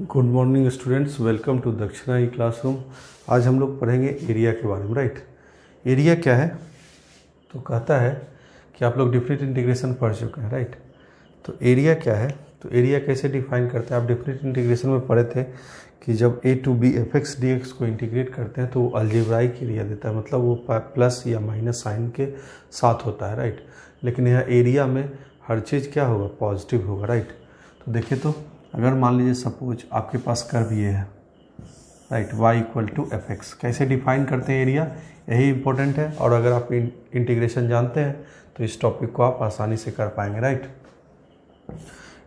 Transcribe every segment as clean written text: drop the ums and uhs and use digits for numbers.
Good morning students, welcome to Dakshina e classroom. आज हम लोग पढ़ेंगे एरिया के बारे में। राइट, एरिया क्या है? तो कहता है कि आप लोग डिफरेंट इंटीग्रेशन पढ़ चुके हैं। राइट, तो एरिया क्या है? तो एरिया कैसे डिफाइन करते हैं? आप डिफरेंट इंटीग्रेशन में पढ़े थे कि जब a to B F x D x को इंटीग्रेट करते हैं तो वो अलजेब्राइक एरिया देता है, मतलब वो प्लस या माइनस साइन के साथ होता है। राइट, लेकिन यहाँ एरिया में हर चीज़ क्या होगा? पॉजिटिव होगा। राइट, तो देखिए, तो अगर मान लीजिए सपोज आपके पास कर्व ये है, right, y equal to f x, कैसे डिफाइन करते हैं एरिया, यही इंपॉर्टेंट है। और अगर आप इंटीग्रेशन जानते हैं तो इस टॉपिक को आप आसानी से कर पाएंगे। Right,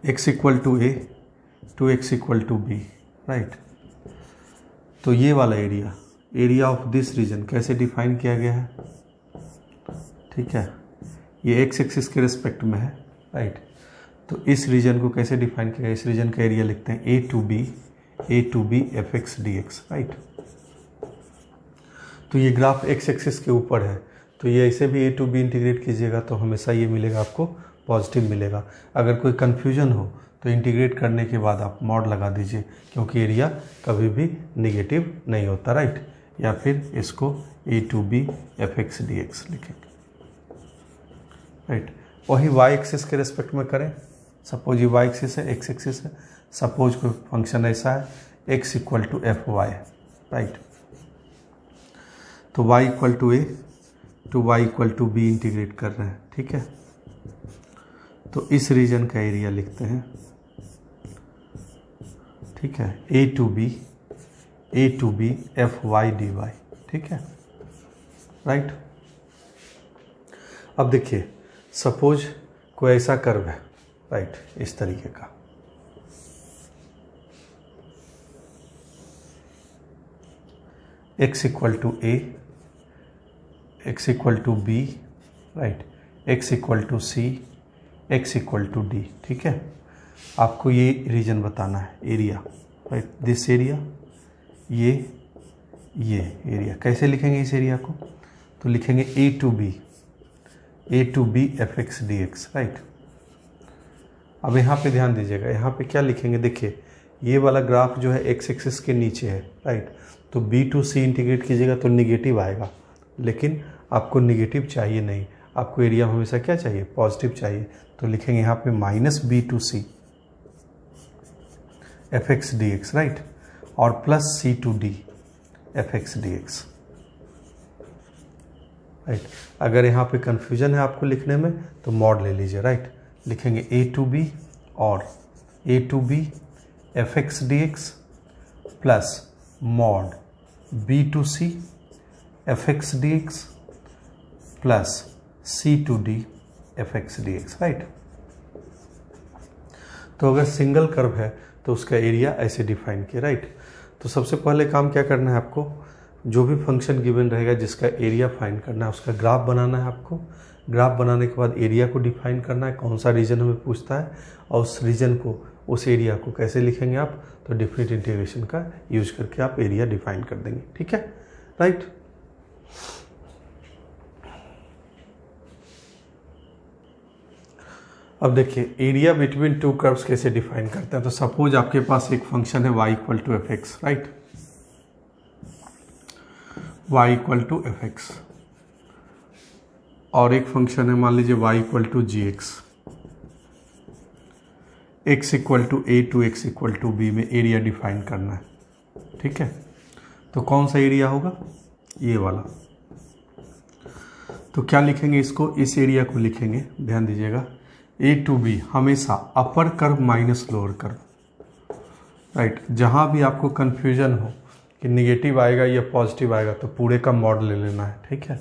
x equal to A to x equal to B. Right, तो ये वाला एरिया ऑफ दिस रीजन कैसे डिफाइन किया गया है? ठीक है, ये एक्स एक्सिस के रिस्पेक्ट में है। राइट, तो इस रीजन को कैसे डिफाइन किया? इस रीजन का एरिया लिखते हैं A to B F x D X. Right, तो ये ग्राफ एक्स एक्सिस के ऊपर है, तो ये ऐसे भी ए टू बी इंटीग्रेट कीजिएगा तो हमेशा ये मिलेगा, आपको पॉजिटिव मिलेगा। अगर कोई कन्फ्यूजन हो तो इंटीग्रेट करने के बाद आप मॉड लगा दीजिए, क्योंकि एरिया कभी भी निगेटिव नहीं होता। राइट, या फिर इसको A to B F x D X लिखेंगे। राइट, वही वाई एक्सिस के रिस्पेक्ट में करें। सपोज ये वाई एक्सिस है, एक्स एक्सिस है। सपोज कोई फंक्शन ऐसा है X equal to F Y. Right, तो Y equal to A to Y equal to B integrate कर रहे हैं। ठीक है, तो इस रीजन का एरिया लिखते हैं। ठीक है, A to B F Y D Y. ठीक है, राइट। अब देखिए, सपोज कोई ऐसा कर्व है, राइट, इस तरीके का, x equal to A, X equal to B, right, x equal to C, X equal to D. ठीक है, आपको ये रीजन बताना है, एरिया। राइट, दिस एरिया, ये एरिया। कैसे लिखेंगे इस एरिया को? तो लिखेंगे A to B F x D X. Right, अब यहाँ पे ध्यान दीजिएगा, यहाँ पे क्या लिखेंगे? देखिए, ये वाला ग्राफ जो है एक्स एक्सिस के नीचे है। राइट, तो बी टू सी इंटीग्रेट कीजिएगा तो निगेटिव आएगा, लेकिन आपको निगेटिव चाहिए नहीं, आपको एरिया हमेशा क्या चाहिए? पॉजिटिव चाहिए। तो लिखेंगे यहाँ पे minus B to C F x D X. Right, और plus C to D F x D X. Right, अगर यहाँ पे कंफ्यूजन है आपको लिखने में तो मॉड ले लीजिए। राइट, लिखेंगे ए टू बी और A to B F x D X plus mod B to C F x D X plus C to D F x D X. Right, तो अगर सिंगल कर्व है तो उसका area ऐसे define किया। Right, तो सबसे पहले काम क्या करना है आपको? जो भी फंक्शन गिवन रहेगा जिसका एरिया फाइंड करना है, उसका ग्राफ बनाना है आपको। ग्राफ बनाने के बाद एरिया को डिफाइन करना है, कौन सा रीजन हमें पूछता है, और उस रीजन को, उस एरिया को कैसे लिखेंगे आप? तो डिफरेंट इंटीग्रेशन का यूज करके आप एरिया डिफाइन कर देंगे। ठीक है, राइट। अब देखिए, एरिया बिटवीन टू कर्व्स कैसे डिफाइन करते हैं। तो सपोज आपके पास एक फंक्शन है y equal to f x. Right, y equal to f x, और एक फंक्शन है मान लीजिए y equal to g x. x equal to A to x equal to b में एरिया डिफाइन करना है। ठीक है, तो कौन सा एरिया होगा? ये वाला। तो क्या लिखेंगे इसको? इस एरिया को लिखेंगे, ध्यान दीजिएगा, ए टू बी हमेशा upper curve minus lower curve. Right, जहाँ भी आपको कन्फ्यूजन हो कि निगेटिव आएगा या पॉजिटिव आएगा तो पूरे का मॉड ले लेना है। ठीक है,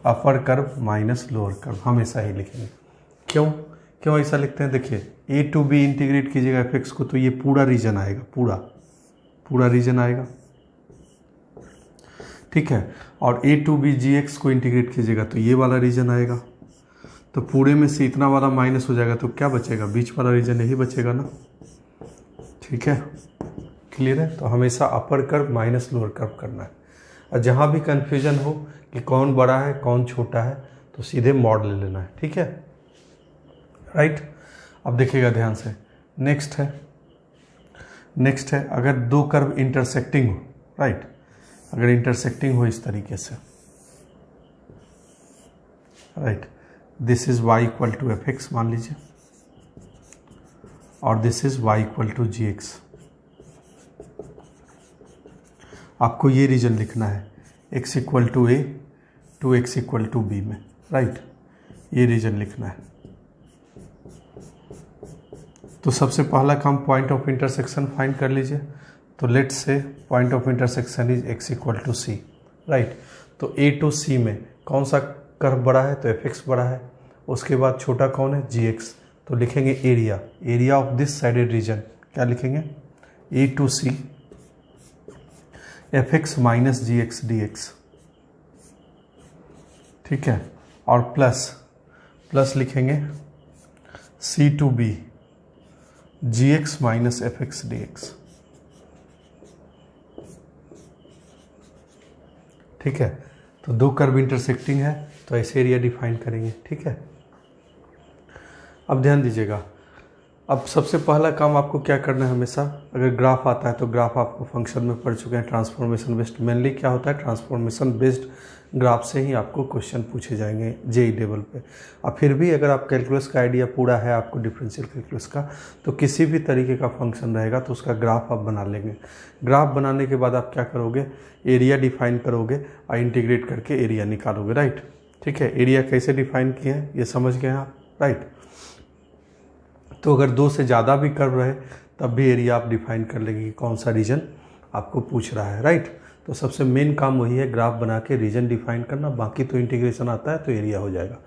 upper curve minus lower curve हमेशा ही लिखेंगे। क्यों ऐसा लिखते हैं? देखिए, ए टू बी इंटीग्रेट कीजिएगा एफ एक्स को तो ये पूरा रीजन आएगा, पूरा रीजन आएगा। ठीक है, और A to B ji x को इंटीग्रेट कीजिएगा तो ये वाला रीजन आएगा। तो पूरे में से इतना वाला माइनस हो जाएगा तो क्या बचेगा? बीच वाला रीजन यही बचेगा ना। ठीक है, क्लियर है? तो हमेशा upper curve minus lower curve करना है। और जहाँ भी कन्फ्यूजन हो कि कौन बड़ा है कौन छोटा है तो सीधे मॉड ले लेना है। ठीक है, राइट। अब देखिएगा ध्यान से, नेक्स्ट है नेक्स्ट है अगर दो कर्व इंटरसेक्टिंग हो, राइट, अगर इंटरसेक्टिंग हो इस तरीके से, right, this is y equal to f x मान लीजिए और this is y equal to g x. आपको ये रीजन लिखना है x equal to A to x equal to b में, राइट, ये रीजन लिखना है। तो सबसे पहला काम पॉइंट ऑफ इंटरसेक्शन फाइंड कर लीजिए। तो let's say point of intersection is x equal to c, right. तो a टू c में कौन सा कर्व बड़ा है, तो fx बड़ा है। उसके बाद छोटा कौन है, gx। तो लिखेंगे area, area of this shaded region क्या लिखेंगे, a to c fx minus gx dx, ठीक है। और प्लस लिखेंगे c to b gx minus fx dx, ठीक है। तो दो कर्व इंटरसेक्टिंग है तो ऐसे एरिया डिफाइन करेंगे, ठीक है। अब ध्यान दीजिएगा, अब सबसे पहला काम आपको क्या करना है, हमेशा अगर ग्राफ आता है तो ग्राफ आपको फंक्शन में पढ़ चुके हैं, ट्रांसफॉर्मेशन बेस्ड। मेनली क्या होता है, ट्रांसफॉर्मेशन बेस्ड ग्राफ से ही आपको क्वेश्चन पूछे जाएंगे जेई लेवल पे। अब फिर भी अगर आप कैलकुलस का आइडिया पूरा है आपको, डिफरेंशियल कैलकुलस का, तो किसी भी तरीके का फंक्शन रहेगा तो उसका ग्राफ आप बना लेंगे। ग्राफ बनाने के बाद आप क्या करोगे, एरिया डिफाइन करोगे और इंटीग्रेट करके एरिया निकालोगे, राइट, ठीक है। एरिया कैसे डिफाइन किए हैं ये समझ गए आप, राइट। तो अगर दो से ज़्यादा भी कर्व रहे तब भी एरिया आप डिफाइन कर लेंगे कि कौन सा रीजन आपको पूछ रहा है, राइट। तो सबसे मेन काम वही है, ग्राफ बना के रीजन डिफाइन करना, बाकी तो इंटीग्रेशन आता है तो एरिया हो जाएगा।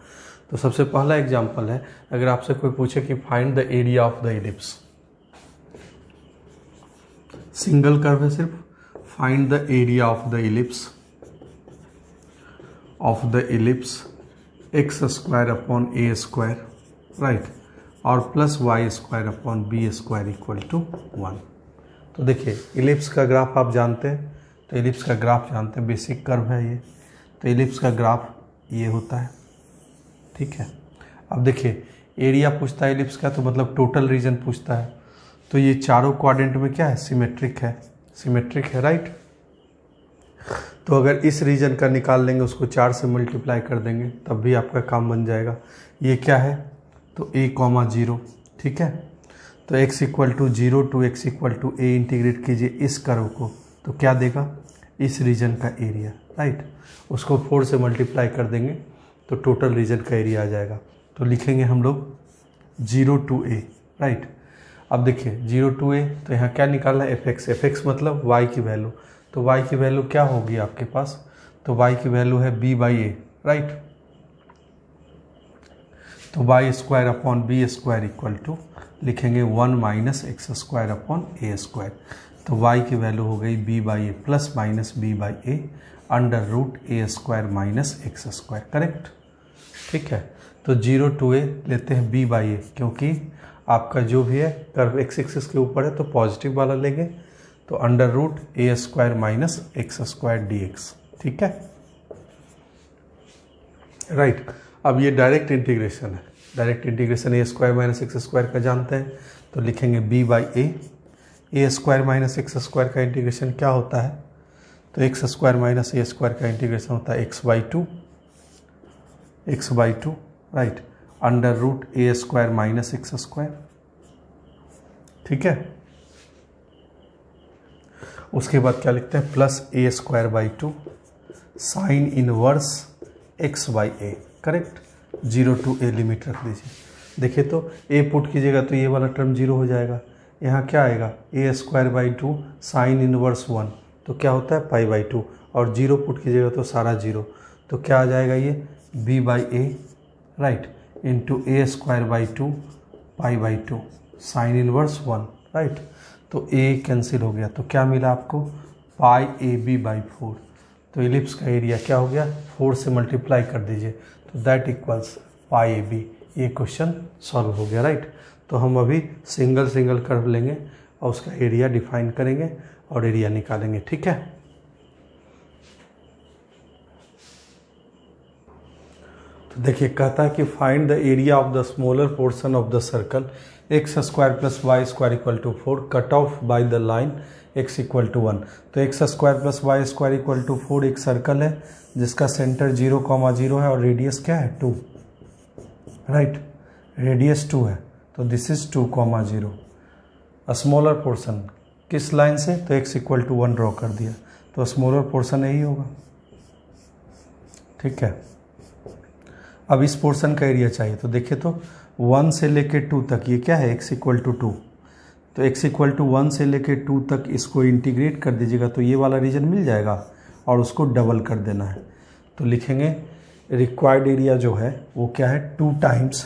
तो सबसे पहला एग्जांपल है, अगर आपसे कोई पूछे कि find the area of the ellipse, single curve है सिर्फ, find the area of the ellipse X square upon A square, right, और plus Y square upon B square equal to 1। तो देखिए इलिप्स का ग्राफ आप जानते हैं, तो इलिप्स का ग्राफ जानते हैं, बेसिक कर्व है ये। तो इलिप्स का ग्राफ ये होता है, ठीक है। अब देखिए एरिया पूछता है इलिप्स का, तो मतलब टोटल रीजन पूछता है। तो ये चारों क्वाड्रेंट में क्या है, सिमेट्रिक है, राइट। तो अगर इस रीजन का निकाल लेंगे, उसको 4 से मल्टीप्लाई कर देंगे तब भी आपका काम बन जाएगा। ये क्या है, तो a, 0, ठीक है। तो x equal to 0 to x equal to a integrate कीजिए इस कर्व को, तो क्या देगा, इस रीजन का एरिया, राइट। उसको 4 से मल्टीप्लाई कर देंगे तो टोटल रीजन का एरिया आ जाएगा। तो लिखेंगे हम लोग 0 टू a, राइट। अब देखिए 0 टू a, तो यहाँ क्या निकालना है, fx मतलब y की वैल्यू। तो y की वैल्यू क्या होगी आपके पास, तो y की वैल्यू है b बाई ए, राइट। तो y square upon B square equal to लिखेंगे 1 माइनस एक्स स्क्वायर अपॉन ए स्क्वायर। तो y की वैल्यू हो गई b by a plus minus b by a under root A square minus x square, correct, ठीक है। तो 0 to a लेते हैं b बाई ए, क्योंकि आपका जो भी है कर्व एक्स एक्सिस के ऊपर है तो पॉजिटिव वाला लेंगे। तो अंडर रूट ए square minus x square D X, ठीक है, राइट। अब ये डायरेक्ट इंटीग्रेशन है, direct integration A square minus x square का जानते हैं, तो लिखेंगे b by A square minus x square का इंटीग्रेशन क्या होता है, तो x square minus A square का इंटीग्रेशन होता है X by two, right, under root A square minus x square, ठीक है। उसके बाद क्या लिखते हैं, plus a square by two sine inverse x by a, correct. 0 to a limit रख दीजिए। देखिए तो a पुट कीजिएगा तो ये वाला टर्म 0 हो जाएगा। यहाँ क्या आएगा, A square by two sine inverse 1, तो क्या होता है पाई बाई 2, और 0 पुट कीजिएगा तो सारा 0, तो क्या आ जाएगा ये b by a, right, into A square by to pi by 2 sine inverse 1, right. तो a कैंसिल हो गया, तो क्या मिला आपको, पाई ए बी बाई 4। तो इलिप्स का एरिया क्या हो गया, 4 से मल्टीप्लाई कर दीजिए तो that equals pi a b. ये क्वेश्चन सॉल्व हो गया, राइट। तो हम अभी सिंगल कर्व लेंगे और उसका एरिया डिफाइन करेंगे और एरिया निकालेंगे, ठीक है। तो देखिए कहता है कि find the area of the smaller portion of the circle x square plus Y square equal to 4, cut off by the line x equal to 1। तो x square plus Y square equal to 4 एक circle है जिसका centre 0,0 है और radius क्या है 2, right, radius 2 है। तो दिस इज 2,0। स्मॉलर पोर्शन किस लाइन से, तो x इक्वल टू 1 ड्रॉ कर दिया, तो स्मॉलर पोर्शन यही होगा, ठीक है। अब इस पोर्शन का एरिया चाहिए, तो देखिए तो 1 से लेके 2 तक ये क्या है, x इक्वल टू 2, तो x इक्वल टू 1 से लेके 2 तक इसको इंटीग्रेट कर दीजिएगा तो ये वाला रीजन मिल जाएगा और उसको डबल कर देना है। तो लिखेंगे रिक्वायर्ड एरिया जो है वो क्या है 2 times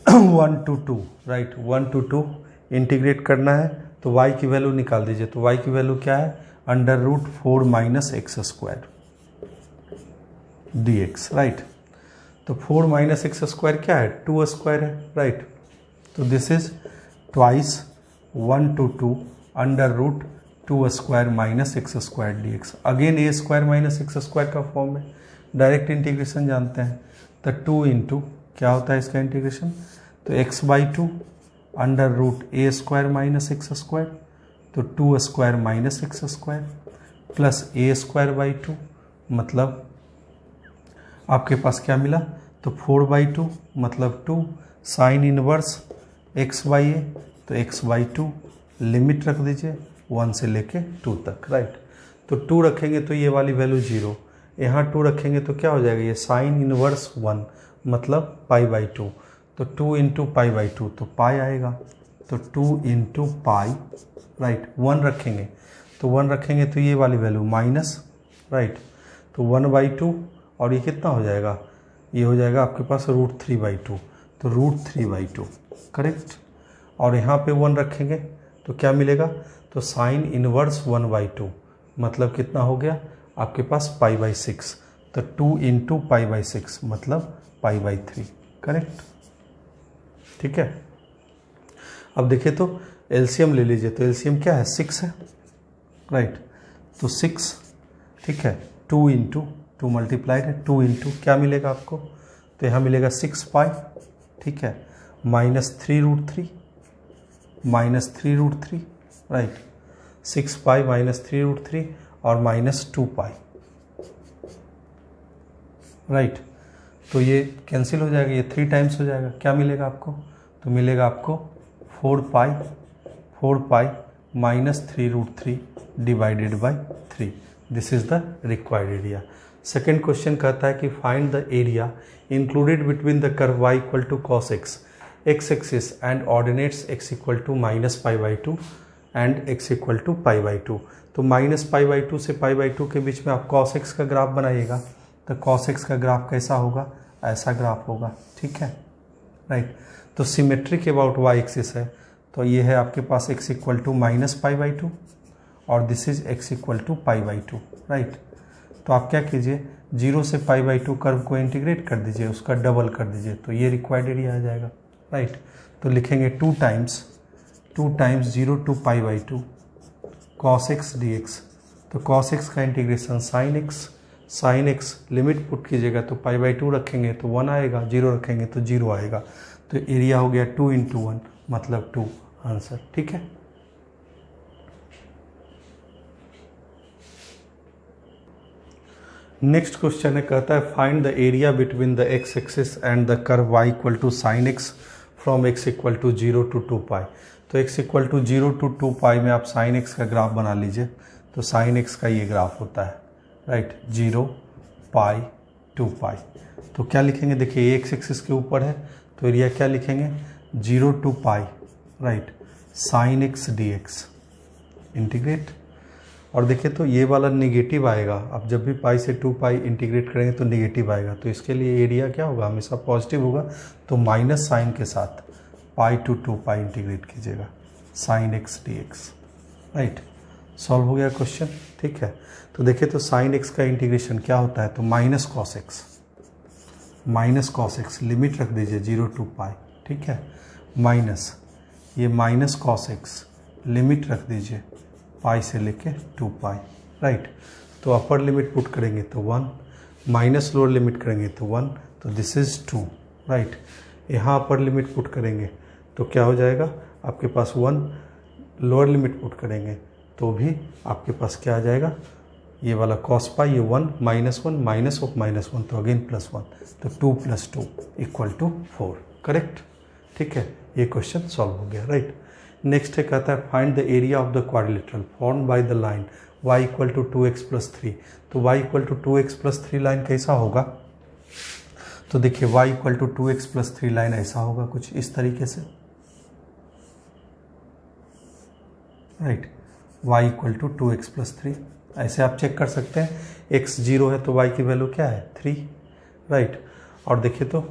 1 to 2, right, 1 to 2 integrate करना है। तो y की वैल्यू निकाल दीजिए, तो y की वैल्यू क्या है √4 minus x square dx, right. तो 4 माइनस एक्स स्क्वायर क्या है 2 स्क्वायर है, राइट। तो this is twice 1 to 2 √2 square minus x square dx। Again A square minus x square का फॉर्म है, डायरेक्ट इंटीग्रेशन जानते हैं। तो 2 इंटू क्या होता है इसका इंटीग्रेशन, तो x/2 √a square minus x square, तो 2 square minus x square plus a²/2, मतलब आपके पास क्या मिला, तो 4/2 मतलब 2 साइन इनवर्स x/a, तो x/2 लिमिट रख दीजिए 1 से लेके 2 तक, राइट। तो 2 रखेंगे तो ये वाली वैल्यू 0, यहाँ 2 रखेंगे तो क्या हो जाएगा, ये साइन इनवर्स 1 मतलब π/2, तो 2 इंटू π/2 तो पाई आएगा, तो 2 इंटू पाई, राइट। 1 रखेंगे तो 1 रखेंगे तो ये वाली वैल्यू माइनस, राइट, तो 1/2 और ये कितना हो जाएगा, ये हो जाएगा आपके पास √3/2, तो √3/2, करेक्ट। और यहाँ पे 1 रखेंगे तो क्या मिलेगा, तो साइन इनवर्स 1/2 मतलब कितना हो गया आपके पास π/6, तो 2 इंटू π/6 मतलब π/3, करेक्ट, ठीक है। अब देखिए तो एलसीएम ले लीजिए, तो एलसीएम क्या है 6 है, राइट, तो 6, ठीक है। 2 इंटू 2 मल्टीप्लाइड है, 2 इंटू क्या मिलेगा आपको, तो यहाँ मिलेगा 6π, ठीक है, -3√3 -3√3, राइट, 6π -3√3 और -2π, राइट। तो ये कैंसिल हो जाएगा, ये 3 टाइम्स हो जाएगा, क्या मिलेगा आपको, तो मिलेगा आपको 4π -3√3 divided by 3। This is the required area. Second question कहता है कि find the area included between the curve y equal to cos x, x axis and ordinates x equal to -π/2 and x equal to π/2। तो -π/2 से π/2 के बीच में आप cos x का graph बनाइएगा, तो cos x का ग्राफ कैसा होगा, ऐसा ग्राफ होगा, ठीक है, राइट। तो सिमेट्रिक अबाउट y एक्सिस है, तो ये है आपके पास x इक्वल टू -π/2 और this is x equal to π/2, right. तो आप क्या कीजिए, 0 से π/2 कर्व को इंटीग्रेट कर दीजिए, उसका डबल कर दीजिए, तो ये रिक्वायर्ड एरिया आ जाएगा, राइट। तो लिखेंगे 2 times 0 to π/2 cos x dx, तो cos x का integration sin x limit put कीजिएगा, तो π/2 रखेंगे तो 1 आएगा, 0 रखेंगे तो 0 आएगा, तो एरिया हो गया 2 इंटू 1 मतलब 2, आंसर, ठीक है। नेक्स्ट क्वेश्चन है, कहता है find the area between the x axis and the curve y equal to sin x from x equal to 0 to 2π। तो x इक्वल टू 0 to 2π में आप sin x का ग्राफ बना लीजिए, तो sin x का ये ग्राफ होता है, राइट, 0 π 2π। तो क्या लिखेंगे, देखिए ये x एक्सिस के ऊपर है, तो एरिया क्या लिखेंगे 0 to π, right, sin x dx integrate. और देखिए तो ये वाला निगेटिव आएगा, अब जब भी पाई से 2π इंटीग्रेट करेंगे तो निगेटिव आएगा, तो इसके लिए एरिया क्या होगा, हमेशा पॉजिटिव होगा, तो माइनस साइन के साथ π to 2π इंटीग्रेट कीजिएगा, sin x dx, right. Solve हो गया क्वेश्चन, ठीक है। तो देखिए तो sin x का इंटीग्रेशन क्या होता है, तो माइनस cos x लिमिट रख दीजिए 0 to π, ठीक है, माइनस ये माइनस cos x लिमिट रख दीजिए पाई से लेके 2π, राइट। तो अपर लिमिट पुट करेंगे तो 1, माइनस लोअर लिमिट करेंगे तो 1, तो दिस इज 2, राइट। यहाँ अपर लिमिट पुट करेंगे तो क्या हो जाएगा आपके पास 1, लोअर लिमिट पुट करेंगे तो भी आपके पास क्या आ जाएगा, ये वाला कॉस पाई, ये 1 -1 माइनस ऑफ -1 तो अगेन +1, तो 2 + 2 = 4, करेक्ट। ठीक है, ये क्वेश्चन सॉल्व हो गया, राइट। नेक्स्ट है कहता है find the area of the quadrilateral form by the line y = 2x + 3। तो y = 2x + 3 लाइन कैसा होगा, तो देखिए y = 2x + 3 लाइन ऐसा होगा कुछ इस तरीके से, राइट। y = 2x + 3 ऐसे आप चेक कर सकते हैं, x 0 है तो y की वैल्यू क्या है 3, राइट। और देखिए तो,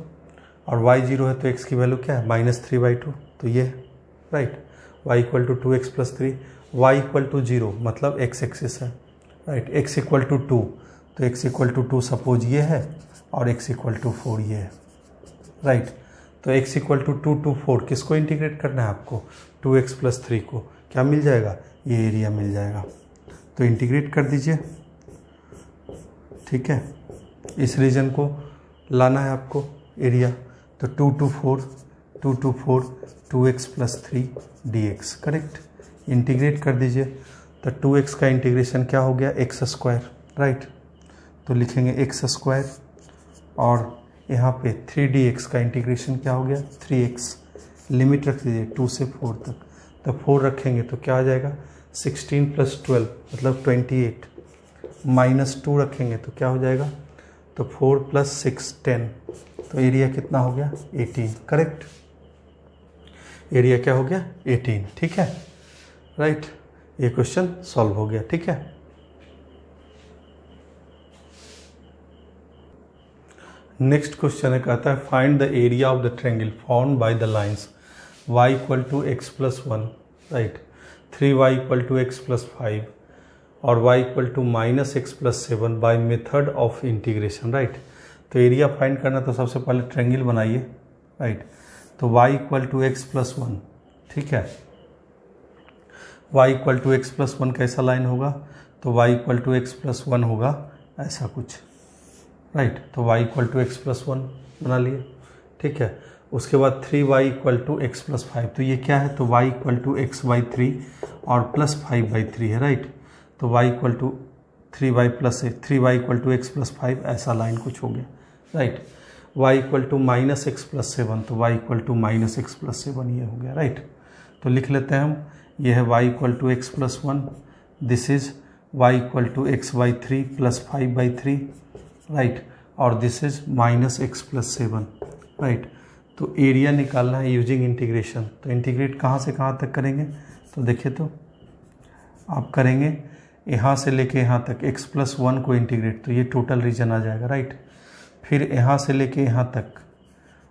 और y 0 है तो x की वैल्यू क्या है -3/2, तो ये, राइट। y = 2x + 3, y = 0 मतलब x एक्सिस है, राइट। x = 2 तो x = 2 सपोज ये है और x = 4 ये है, राइट। तो x = 2 to 4 किसको इंटीग्रेट करना है आपको, 2x + 3 को, क्या मिल जाएगा, ये एरिया मिल जाएगा। तो इंटीग्रेट कर दीजिए, ठीक है। इस रीजन को लाना है आपको एरिया, तो 2 to 4 2x + 3 dx, correct. Integrate कर दीजिए, तो 2x का इंटीग्रेशन क्या हो गया x², राइट। तो लिखेंगे x² और यहाँ पे 3dx का इंटीग्रेशन क्या हो गया 3x, लिमिट रख दीजिए 2 से 4 तक, तो 4 रखेंगे तो क्या आ जाएगा 16 + 12 मतलब 28, -2 रखेंगे तो क्या हो जाएगा, तो 4 + 6 10, तो एरिया कितना हो गया 18, करेक्ट। एरिया क्या हो गया 18, ठीक है, राइट। ये क्वेश्चन सॉल्व हो गया, ठीक है। नेक्स्ट क्वेश्चन है कहता है find the area of the triangle formed by the lines y = x + 1, right, 3y = x + 5 और y = -x + 7 by method of integration, right. तो एरिया फाइंड करना तो सबसे पहले ट्रायंगल बनाइए, राइट। तो y = x + 1, ठीक है। y = x + 1 कैसा लाइन होगा, तो y = x + 1 होगा ऐसा कुछ, राइट। तो y = x + 1 बना लिए, ठीक है। उसके बाद 3y = x + 5, तो ये क्या है, तो y = x/3 और +5/3 है, राइट। तो y = 3y = x + 5 ऐसा लाइन कुछ हो गया, राइट। y = -x + 7, तो y = -x + 7 ये हो गया, राइट। तो लिख लेते हैं हम, ये है y = x + 1, this is y = x/3 + 5/3, right, और दिस इज -x + 7, राइट। तो एरिया निकालना है यूजिंग इंटीग्रेशन, तो इंटीग्रेट कहाँ से कहाँ तक करेंगे, तो देखिए तो आप करेंगे यहाँ से लेके यहाँ तक x + 1 को इंटीग्रेट, तो ये टोटल रीजन आ जाएगा, राइट। फिर यहाँ से लेके यहाँ तक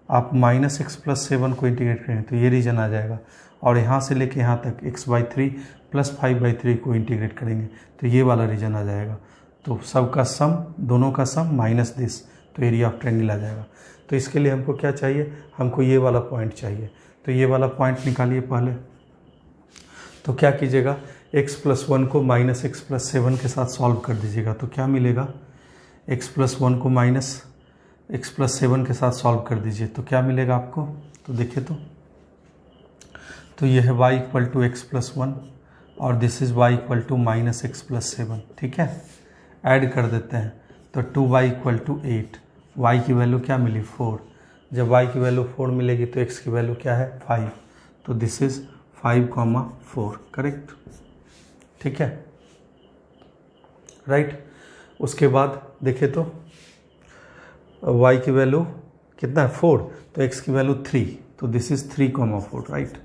आप -x + 7 को इंटीग्रेट करेंगे तो ये रीजन आ जाएगा, और यहाँ से लेके यहाँ तक x/3 + 5/3 को इंटीग्रेट करेंगे तो ये वाला रीजन आ जाएगा। तो सबका सम, दोनों का सम माइनस दिस, तो एरिया ऑफ ट्रायंगल आ जाएगा। तो इसके लिए हमको क्या चाहिए, हमको ये वाला पॉइंट चाहिए, तो ये वाला पॉइंट निकालिए पहले। तो क्या कीजिएगा, x + 1 को -x + 7 के साथ सॉल्व कर दीजिएगा, तो क्या मिलेगा, x + 1 को -x + 7 के साथ सॉल्व कर दीजिए तो क्या मिलेगा आपको, तो देखिए तो ये है y = x + 1 और दिस इज y = -x + 7, ठीक है। ऐड कर देते हैं तो 2y = 8, y की वैल्यू क्या मिली 4, जब y की वैल्यू 4 मिलेगी तो x की वैल्यू क्या है 5, तो दिस इज 5,4, करेक्ट, ठीक है, राइट। उसके बाद देखिए तो y की वैल्यू कितना है 4, तो x की वैल्यू 3, तो दिस इज 3,4, राइट।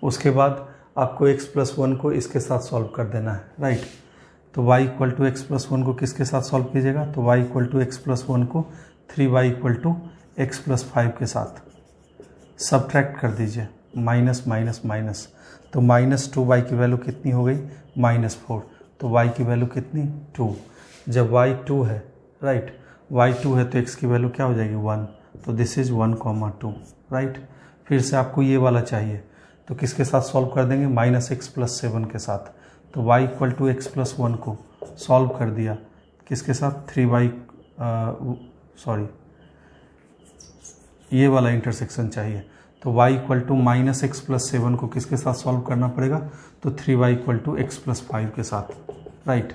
उसके बाद आपको x + 1 को इसके साथ सॉल्व कर देना है, राइट। तो y = x + 1 को किसके साथ सॉल्व कीजिएगा, तो y = x + 1 को 3y = x + 5 के साथ सब्ट्रैक्ट कर दीजिए, माइनस माइनस माइनस, तो -2y की वैल्यू कितनी हो गई -4, तो y की वैल्यू कितनी 2, जब y 2 है, राइट, y 2 है तो x की वैल्यू क्या हो जाएगी 1, तो दिस इज 1,2, राइट। फिर से आपको ये वाला चाहिए तो किसके साथ सॉल्व कर देंगे, -x + 7 के साथ, तो y = x + 1 को सॉल्व कर दिया किसके साथ, 3y, सॉरी ये वाला इंटरसेक्शन चाहिए, तो तो y equal to minus x plus 7 को किसके साथ सॉल्व करना पड़ेगा, तो 3y equal to x plus 5 के साथ, राइट।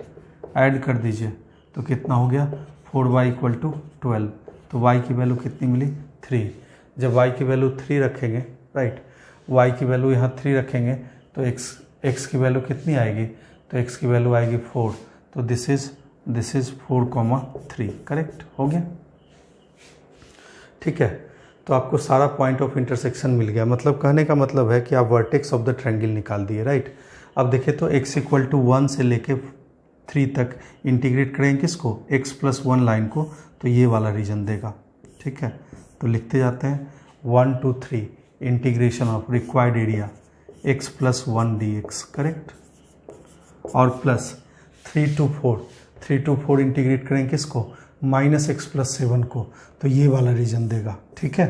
ऐड कर दीजिए तो कितना हो गया, 4y इक्वल टू 12, तो y की वैल्यू कितनी मिली, 3। जब y की वैल्यू 3 रखेंगे, राइट, y की वैल्यू यहाँ 3 रखेंगे तो x की वैल्यू कितनी आएगी, तो x की वैल्यू आएगी 4, तो दिस इज 4,3, करेक्ट हो गया। ठीक है, तो आपको सारा पॉइंट ऑफ इंटरसेक्शन मिल गया, मतलब कहने का मतलब है कि आप वर्टेक्स ऑफ द ट्रायंगल निकाल दिए, राइट। अब देखिए तो x इक्वल टू 1 से लेके 3 तक इंटीग्रेट करेंगे किसको, x प्लस 1 लाइन को, तो ये वाला रीजन देगा। ठीक है, तो लिखते जाते हैं 1 to 3 integration of required area x plus 1 dx, correct, और प्लस 3 to 4 इंटीग्रेट करेंगे किसको, माइनस एक्स प्लस 7 को, तो ये वाला रीजन देगा। ठीक है,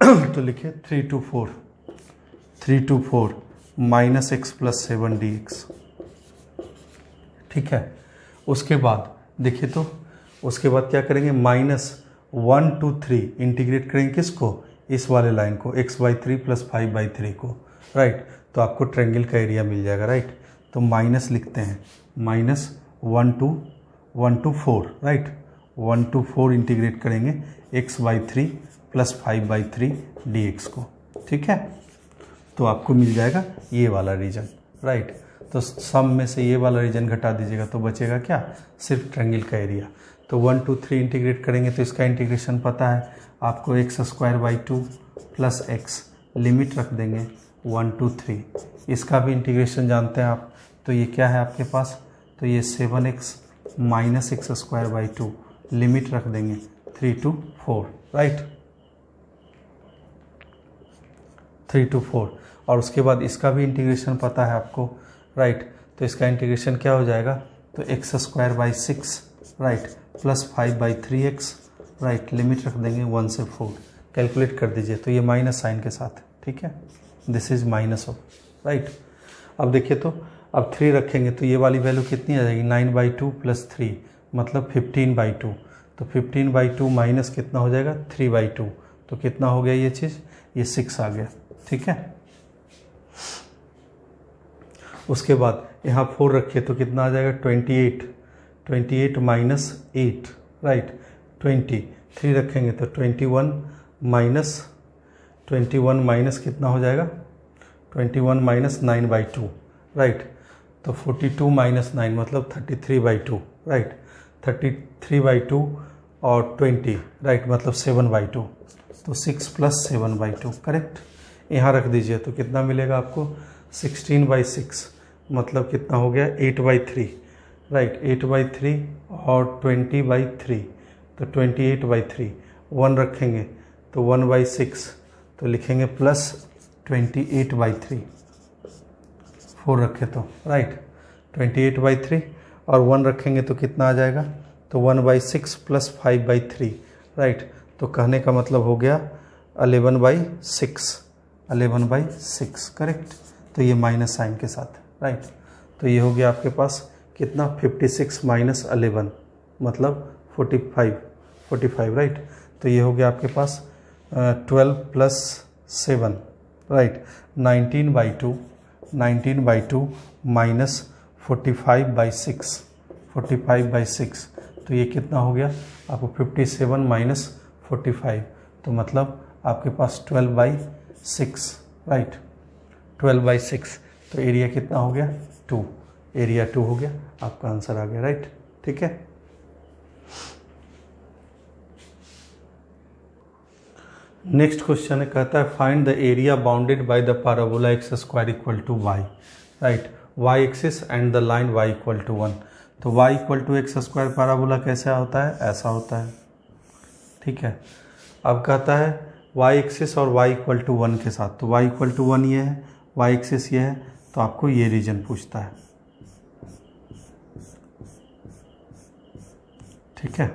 तो लिखिए 3 to 4 minus x plus 7 dx। ठीक है, उसके बाद देखिए तो उसके बाद क्या करेंगे, -1 to 3 इंटीग्रेट करेंगे किसको, इस वाले लाइन को, x/3 प्लस 5/3 को, राइट। तो आपको ट्रायंगल का एरिया मिल जाएगा, राइट। तो माइनस लिखते हैं, -1 to 4, राइट, 1 to 4 इंटीग्रेट करेंगे x/3 प्लस 5/3 dx को। ठीक है, तो आपको मिल जाएगा ये वाला रीजन, राइट। तो सम में से ये वाला रीजन घटा दीजिएगा तो बचेगा क्या, सिर्फ ट्रायंगल का एरिया। तो 1 to 3 इंटीग्रेट करेंगे तो इसका इंटीग्रेशन पता है आपको, x²/2 प्लस x, लिमिट रख देंगे 1 to 3। इसका भी इंटीग्रेशन जानते हैं आप, तो ये क्या है आपके पास, तो ये 7x माइनस x²/2, लिमिट रख देंगे 3 to 4, राइट, 3 to 4। और उसके बाद इसका भी इंटीग्रेशन पता है आपको, राइट। तो इसका इंटीग्रेशन क्या हो जाएगा, तो x²/6, right, plus 5/3x, right, limit रख देंगे 1 से 4, कैलकुलेट कर दीजिए तो ये माइनस साइन के साथ। ठीक है, this is minus of, right. अब देखिए तो अब 3 रखेंगे तो ये वाली वैल्यू कितनी आ जाएगी, 9/2 प्लस 3 मतलब 15/2, तो 15/2 माइनस कितना हो जाएगा, 3/2, तो कितना हो गया ये चीज़, ये 6 आ गया। ठीक है, उसके बाद यहाँ 4 रखिए तो कितना आ जाएगा, 28 माइनस 8, राइट, 20, 3 रखेंगे तो 21 माइनस कितना हो जाएगा, 21 माइनस 9/2, राइट। तो 42 माइनस 9 मतलब 33/2, राइट, 33/2 और 20, राइट, मतलब 7/2, तो 6 प्लस 7/2, करेक्ट। यहाँ रख दीजिए तो कितना मिलेगा आपको, 16/6 मतलब कितना हो गया, 8/3, राइट, 8/3 और 20/3, तो 28/3, 1 रखेंगे तो 1/6, तो लिखेंगे प्लस 28/3, 4 रखे तो, राइट, 28/3 और 1 रखेंगे तो कितना आ जाएगा, तो 1/6 प्लस 5/3, राइट। तो कहने का मतलब हो गया 11/6, करेक्ट। तो ये माइनस साइन के साथ, राइट। तो ये हो गया आपके पास कितना, 56 माइनस 11 मतलब 45, राइट। तो ये हो गया आपके पास 12 प्लस 7, राइट, 19/2 माइनस 45/6, तो ये कितना हो गया आपको, 57 माइनस 45, तो मतलब आपके पास 12/6, राइट, 12/6। तो एरिया कितना हो गया, 2, एरिया 2 हो गया, आपका आंसर आ गया, राइट। ठीक है, नेक्स्ट क्वेश्चन है, कहता है find the area bounded by the parabola x² equal to y, right, y axis and the line y equal to 1। तो y equal to x² parabola कैसे होता है, ऐसा होता है। ठीक है, अब कहता है y एक्सिस और y इक्वल टू 1 के साथ, तो y इक्वल टू 1 ये है, y एक्सिस ये है, तो आपको ये रीजन पूछता है। ठीक है,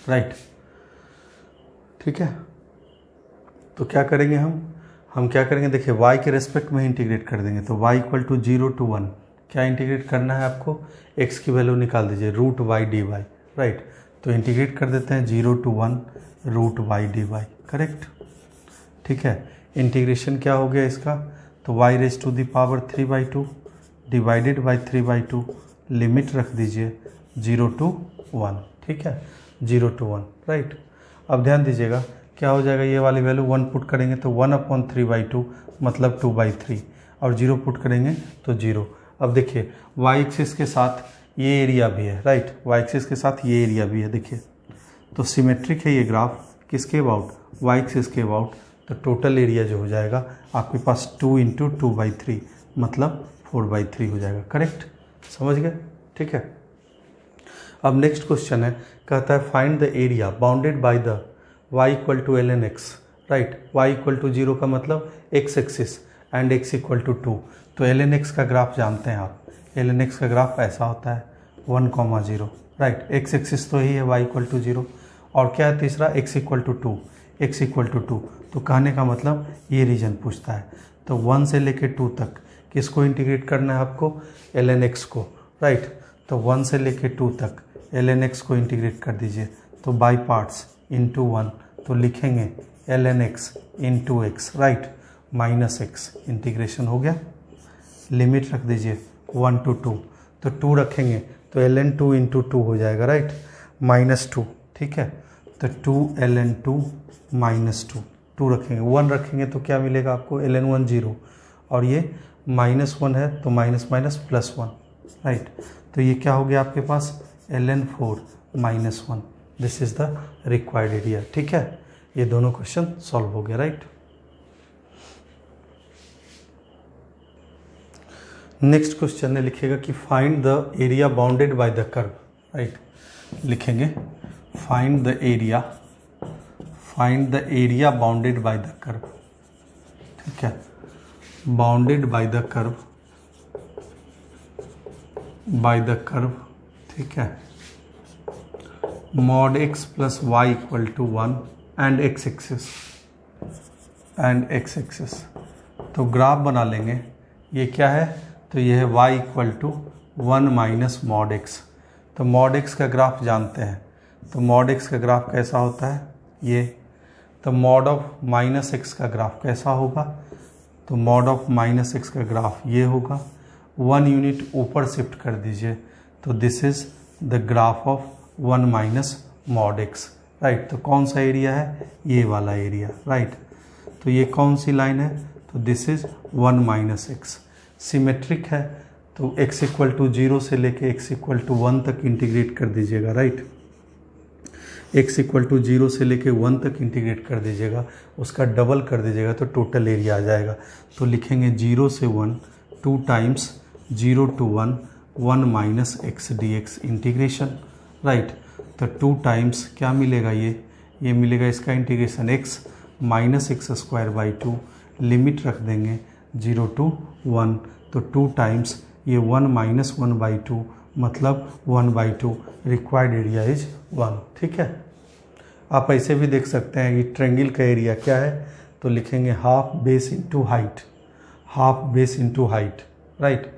राइट, ठीक है। तो क्या करेंगे हम क्या करेंगे, देखिए y के रेस्पेक्ट में इंटीग्रेट कर देंगे, तो y इक्वल टू 0 to 1 क्या इंटीग्रेट करना है आपको, x की वैल्यू निकाल दीजिए, √y dy, राइट। तो इंटीग्रेट कर देते हैं 0 to 1 root y D y, correct. ठीक है, इंटीग्रेशन क्या हो गया इसका, तो y raise to the power 3/2 divided by 3/2, limit रख दीजिए 0 to 1, ठीक है, 0 to 1, राइट। अब ध्यान दीजिएगा क्या हो जाएगा, ये वाली वैल्यू 1 पुट करेंगे तो 1/3/2 मतलब 2/3, और 0 पुट करेंगे तो 0। अब देखिए y एक्सिस के साथ ये एरिया भी है, राइट, y एक्सिस के साथ ये एरिया भी है, देखिए तो सिमेट्रिक है ये ग्राफ, किसके अबाउट, y एक्सिस के अबाउट। तो टोटल एरिया जो हो जाएगा आपके पास 2 × 2/3 मतलब 4/3 हो जाएगा, करेक्ट, समझ गए, ठीक है। अब नेक्स्ट क्वेश्चन है, कहता है find the area bounded by the y = ln x, right, y = 0 का मतलब x एक्सिस एंड x = 2। तो ln x का ग्राफ जानते हैं आप, ln x का ग्राफ ऐसा होता है 1,0, राइट, x एक्सिस तो यही है y = 0, और क्या है तीसरा x = 2, x = 2। तो कहने का मतलब ये रीजन पूछता है, तो 1 से लेके 2 तक किसको इंटीग्रेट करना है आपको, ln x को, राइट। तो 1 से लेके 2 तक ln x को इंटीग्रेट कर दीजिए, तो बाई पार्ट्स इंटू 1, तो लिखेंगे ln x into x, right, minus x, integration हो गया, लिमिट रख दीजिए 1 to 2, तो 2 रखेंगे तो ln 2 × 2 हो जाएगा, राइट, -2, ठीक है, तो 2 ln 2 -2, 2 रखेंगे, 1 रखेंगे तो क्या मिलेगा आपको, ln 1 0, और ये -1 है तो +1, राइट। तो ये क्या हो गया आपके पास, ln 4 -1, this is the required area, ठीक है। ये दोनों क्वेश्चन सॉल्व हो गया, राइट। नेक्स्ट क्वेश्चन है, लिखेगा कि find the area bounded by the curve, right, लिखेंगे find the area bounded by the curve, ठीक है, बाउंडेड बाय द कर्व, ठीक है, mod x + y = 1 and x axis, तो ग्राफ बना लेंगे, ये क्या है, तो ये है y = 1 - mod x। तो mod x का ग्राफ जानते हैं, तो mod x का ग्राफ कैसा होता है, ये, तो mod ऑफ -x का ग्राफ कैसा होगा, तो mod ऑफ -x का ग्राफ ये होगा, 1 यूनिट ऊपर शिफ्ट कर दीजिए, तो this is the graph of 1 - mod x, right. तो कौन सा एरिया है, ये वाला एरिया, राइट। तो ये कौन सी लाइन है, तो दिस इज 1 - x, सिमेट्रिक है, तो x = 0 से लेके x = 1 तक इंटीग्रेट कर दीजिएगा, राइट, x = 0 से लेके 1 तक इंटीग्रेट कर दीजिएगा, उसका डबल कर दीजिएगा तो टोटल एरिया आ जाएगा। तो लिखेंगे 0 से 1 2 times 0 to 1 1 - x dx integration, right. तो 2 टाइम्स क्या मिलेगा, ये मिलेगा इसका इंटीग्रेशन x -x²/2, लिमिट रख देंगे 0 to 1, तो 2 टाइम्स ये 1 - 1/2 मतलब 1/2, रिक्वायर्ड एरिया इज 1, ठीक है। आप ऐसे भी देख सकते हैं कि ट्रायंगल का एरिया क्या है, तो लिखेंगे half base into height, right.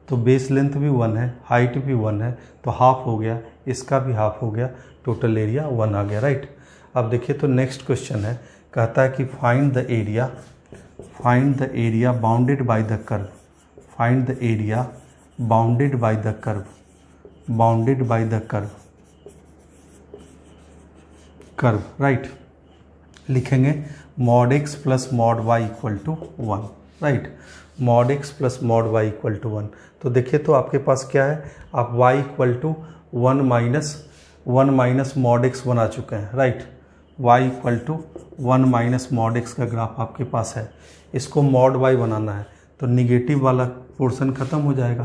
तो बेस लेंथ भी 1 है, हाइट भी 1 है, तो हाफ हो गया, इसका भी हाफ हो गया, टोटल एरिया 1 आ गया, राइट। अब देखिए तो नेक्स्ट क्वेश्चन है, कहता है कि find the area bounded by the curve, find the area bounded by the curve, right. लिखेंगे mod x + mod y = 1, right, mod x + mod y = 1। तो देखिए तो आपके पास क्या है, आप y = 1 - mod x बना चुके हैं, राइट, y = 1 - mod x का ग्राफ आपके पास है, इसको mod y बनाना है, तो निगेटिव वाला पोर्शन खत्म हो जाएगा,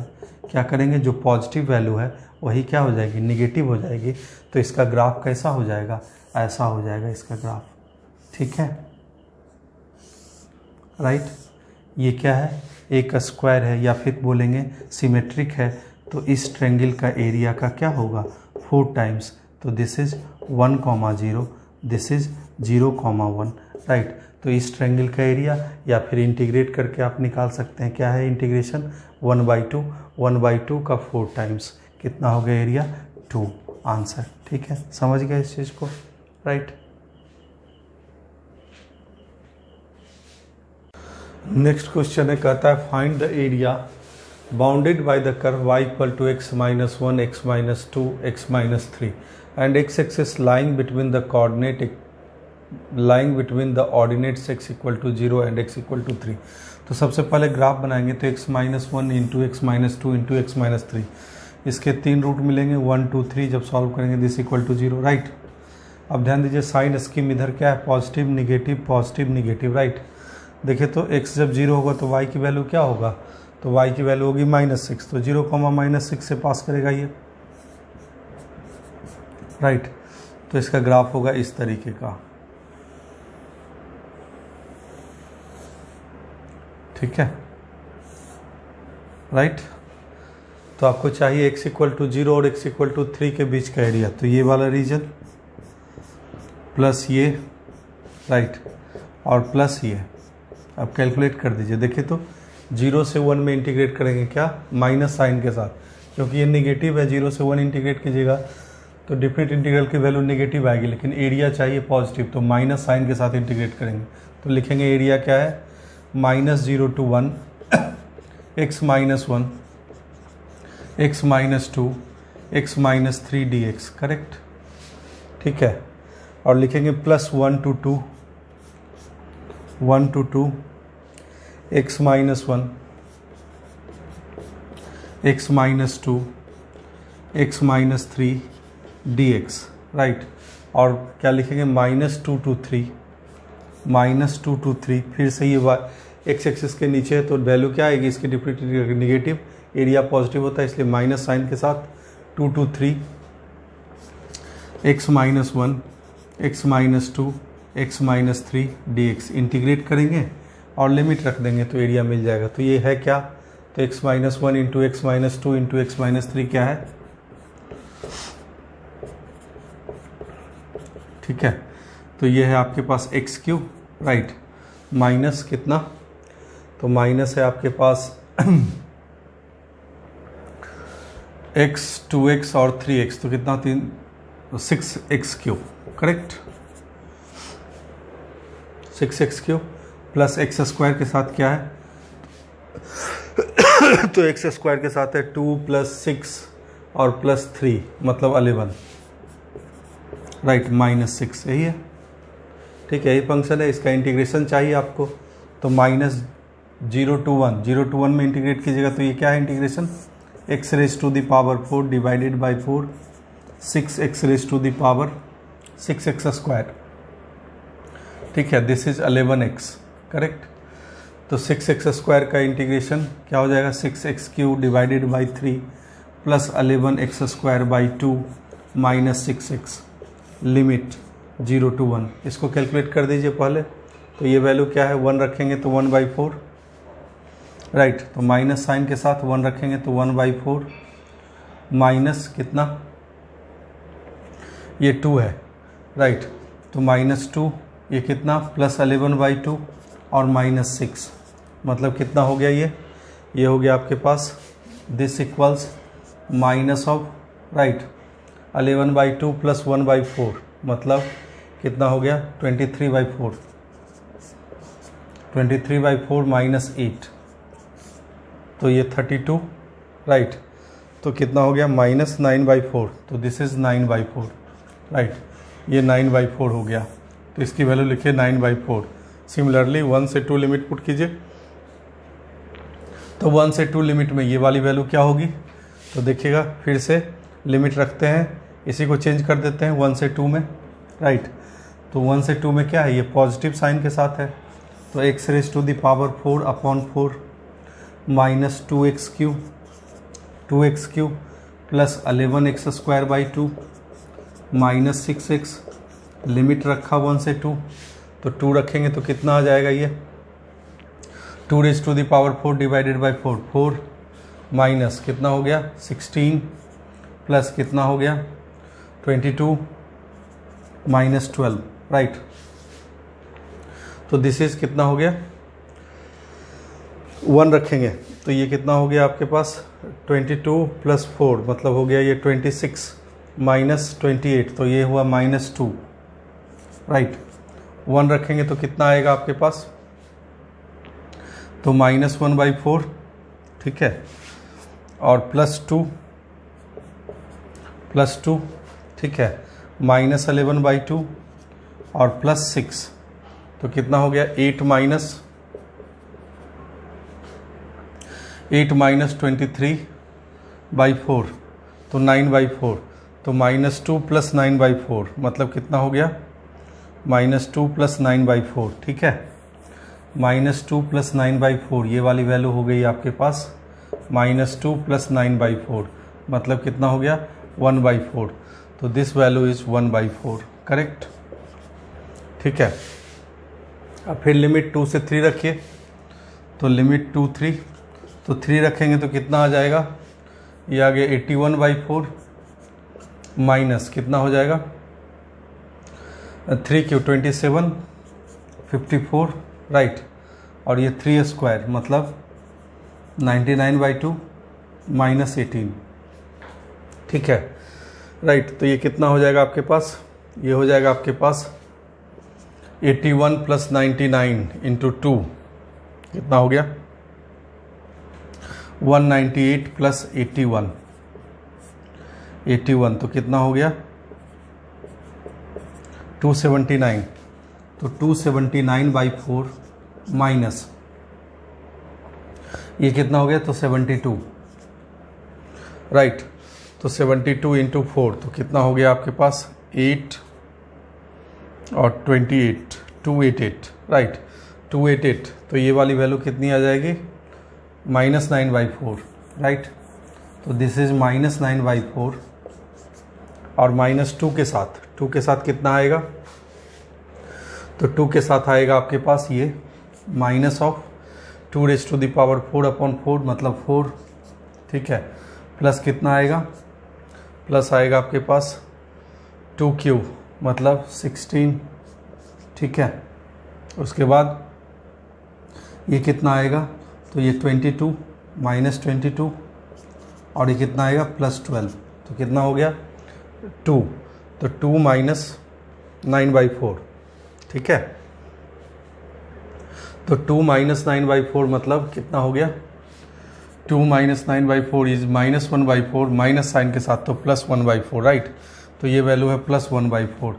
क्या करेंगे, जो पॉजिटिव वैल्यू है वही क्या हो जाएगी, निगेटिव हो जाएगी, तो इसका ग्राफ कैसा हो जाएगा, ऐसा हो जाएगा इसका ग्राफ, ठीक है, राइट। ये क्या है, एक स्क्वायर है, या फिर बोलेंगे सिमेट्रिक है, तो इस ट्रायंगल का एरिया का क्या होगा, 4 टाइम्स, तो this is 1,0, this is 0,1, right. तो इस ट्रायंगल का एरिया, या फिर इंटीग्रेट करके आप निकाल सकते हैं, क्या है इंटीग्रेशन, 1/2 का 4 टाइम्स कितना हो गया एरिया, 2, आंसर। ठीक है, समझ गए इस चीज़ को, राइट। नेक्स्ट क्वेश्चन है, कहता है find the area bounded by the curve y equal to x minus 1 x minus 2 x minus 3 and x axis lying between the coordinate ordinates x equal to 0 and x equal to 3। तो सबसे पहले graph बनाएंगे तो x minus 1 into x minus 2 into x minus 3, इसके 3 root मिलेंगे 1 2 3, जब solve करेंगे this equal to 0, right. अब ध्यान दीजिए साइन स्कीम इधर क्या है, पॉजिटिव निगेटिव, राइट। देखिए तो x जब 0 होगा तो y की वैल्यू क्या होगा, तो y की वैल्यू होगी -6, तो 0, -6 से पास करेगा ये, राइट। तो इसका ग्राफ होगा इस तरीके का, ठीक है, राइट। तो आपको चाहिए x इक्वल टू 0 और x इक्वल टू 3 के बीच का एरिया, तो ये वाला रीजन प्लस ये, राइट, और प्लस ये। अब कैलकुलेट कर दीजिए, देखिए तो 0 से 1 में इंटीग्रेट करेंगे क्या, माइनस साइन के साथ, क्योंकि ये नेगेटिव है। 0 से 1 इंटीग्रेट कीजिएगा तो डिफरेंट इंटीग्रल की वैल्यू नेगेटिव आएगी, लेकिन एरिया चाहिए पॉजिटिव, तो माइनस साइन के साथ इंटीग्रेट करेंगे। तो लिखेंगे एरिया क्या है, -0 to 1 x minus 1 x minus 2 x minus 3 dx, correct, ठीक है। और लिखेंगे +1 to 2 1 to 2 x minus 1 x minus 2 x minus 3 dx, right. और क्या लिखेंगे -2 to 3 फिर से ये x एक्सिस के नीचे है तो वैल्यू क्या आएगी इसकी, डिफरेंट निगेटिव, एरिया पॉजिटिव होता है इसलिए माइनस साइन के साथ 2 to 3 x minus 1 x minus 2 x minus 3 dx, integrate करेंगे और लिमिट रख देंगे तो एरिया मिल जाएगा। तो ये है क्या, तो x minus 1 into x minus 2 into x minus 3 क्या है, ठीक है। तो ये है आपके पास x3, राइट, माइनस कितना, तो माइनस है आपके पास x 2x और 3x, तो कितना 6x3, correct, 6x3 plus x square के साथ क्या है तो एक्स स्क्वायर के साथ है 2 + 6 और +3 मतलब 11, राइट, -6, यही है, ठीक है, यही फंक्शन है। इसका इंटीग्रेशन चाहिए आपको, तो -0 to 1 में इंटीग्रेट कीजिएगा तो ये क्या है integration, x⁴ divided by 4 6x⁴ 6x², ठीक है, दिस इज 11x, करेक्ट। तो 6x² का इंटीग्रेशन क्या हो जाएगा, 6x³ divided by 3 plus 11x² by 2 minus 6x, limit 0 to 1। इसको कैलकुलेट कर दीजिए पहले, तो ये वैल्यू क्या है, 1 रखेंगे तो 1/4, राइट, तो माइनस साइन के साथ 1 रखेंगे तो 1/4 माइनस कितना, ये 2 है, राइट, तो -2, ये कितना प्लस 11/2 और -6, मतलब कितना हो गया, ये हो गया आपके पास, this equals minus of, right, 11/2 plus 1/4 मतलब कितना हो गया 23/4, 23/4 माइनस 8, तो ये 32, राइट, तो कितना हो गया -9/4, तो दिस इज़ 9/4, राइट, ये 9/4 हो गया, तो इसकी वैल्यू लिखिए 9/4। सिमिलरली 1 से 2 लिमिट पुट कीजिए, तो 1 से 2 लिमिट में ये वाली वैल्यू क्या होगी, तो देखिएगा फिर से लिमिट रखते हैं, इसी को चेंज कर देते हैं 1 से 2 में, राइट, तो 1 से 2 में क्या है, ये पॉजिटिव साइन के साथ है, तो x⁴/4 minus 2x³ plus 11x² minus 6x, limit रखा 1 से 2, तो 2 रखेंगे तो कितना आ जाएगा, ये 2⁴ डिवाइडेड बाई 4 माइनस कितना हो गया 16 प्लस कितना हो गया 22 माइनस 12, राइट, तो दिस इज कितना हो गया 1 रखेंगे तो ये कितना हो गया आपके पास 22 + 4 मतलब हो गया ये 26 -28, तो ये हुआ -2, राइट। 1 रखेंगे तो कितना आएगा आपके पास, तो -1/4, ठीक है, और +2, ठीक है, -11/2 और +6, तो कितना हो गया 8 -23/4, तो 9/4, तो -2 + 9/4 मतलब कितना हो गया, -2 + 9/4, ठीक है, -2 + 9/4 ये वाली वैल्यू हो गई आपके पास -2 + 9/4 मतलब कितना हो गया 1/4, तो दिस वैल्यू इज 1/4, करेक्ट, ठीक है। अब फिर लिमिट 2 से 3 रखिए, तो लिमिट 2 3, तो 3 रखेंगे तो कितना आ जाएगा, ये आ गया 81/4 माइनस कितना हो जाएगा 3 क्यों 27 54, राइट, और ये 3 स्क्वायर मतलब 99/2 -18, ठीक है, राइट। तो ये कितना हो जाएगा आपके पास, ये हो जाएगा आपके पास 81 + 99 × 2 कितना हो गया 198 + 81 तो कितना हो गया 279, तो 279/4 माइनस ये कितना हो गया तो 72, राइट, तो 72 × 4 तो कितना हो गया आपके पास 8 और 28 288, राइट, 288, तो ये वाली वैल्यू कितनी आ जाएगी -9/4, राइट, तो दिस इज -9/4 और -2 के साथ, 2 के साथ कितना आएगा, तो 2 के साथ आएगा आपके पास ये -2⁴/4 मतलब 4, ठीक है, प्लस कितना आएगा, प्लस आएगा आपके पास 2³ मतलब 16, ठीक है, उसके बाद ये कितना आएगा, तो ये 22 -22 और ये कितना आएगा +12, तो कितना हो गया 2, तो 2 - 9/4, ठीक है, तो 2 - 9/4 मतलब कितना हो गया 2 - 9/4 इज -1/4 माइनस साइन के साथ तो +1/4, राइट, तो ये वैल्यू है +1/4,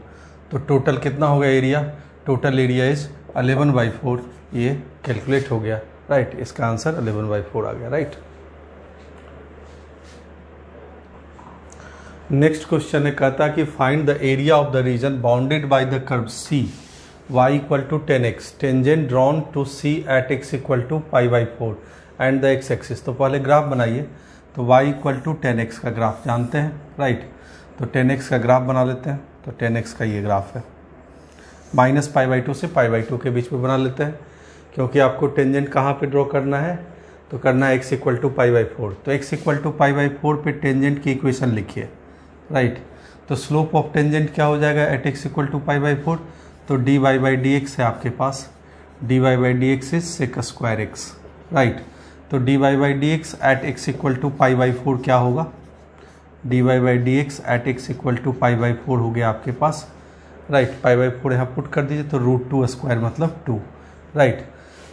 तो टोटल कितना हो गया एरिया, टोटल एरिया इज 11/4, ये कैलकुलेट हो गया, राइट, इसका आंसर 11/4 आ गया, राइट। नेक्स्ट क्वेश्चन है, कहता है कि find the area of the region bounded by the curve C y = 10x tangent drawn to C at x = π/4 and the x axis. तो पहले ग्राफ बनाइए, तो y = 10x का ग्राफ जानते हैं, राइट, तो 10x का ग्राफ बना लेते हैं, तो 10x का ये ग्राफ है, -π/2 से π/2 के बीच में बना लेते हैं, क्योंकि आपको टेंजेंट कहाँ पे ड्रॉ करना है, तो करना है x = π/4, तो x = π/4 पे टेंजेंट की इक्वेशन लिखिए, राइट, तो स्लोप ऑफ टेंजेंट क्या हो जाएगा एट x = π/4, तो dy/dx है आपके पास, dy/dx इज sec²x, राइट, तो dy/dx एट x = π/4 क्या होगा, dy/dx एट x = π/4 हो गया आपके पास, राइट, π/4 यहाँ पुट कर दीजिए, तो √2² मतलब 2, राइट।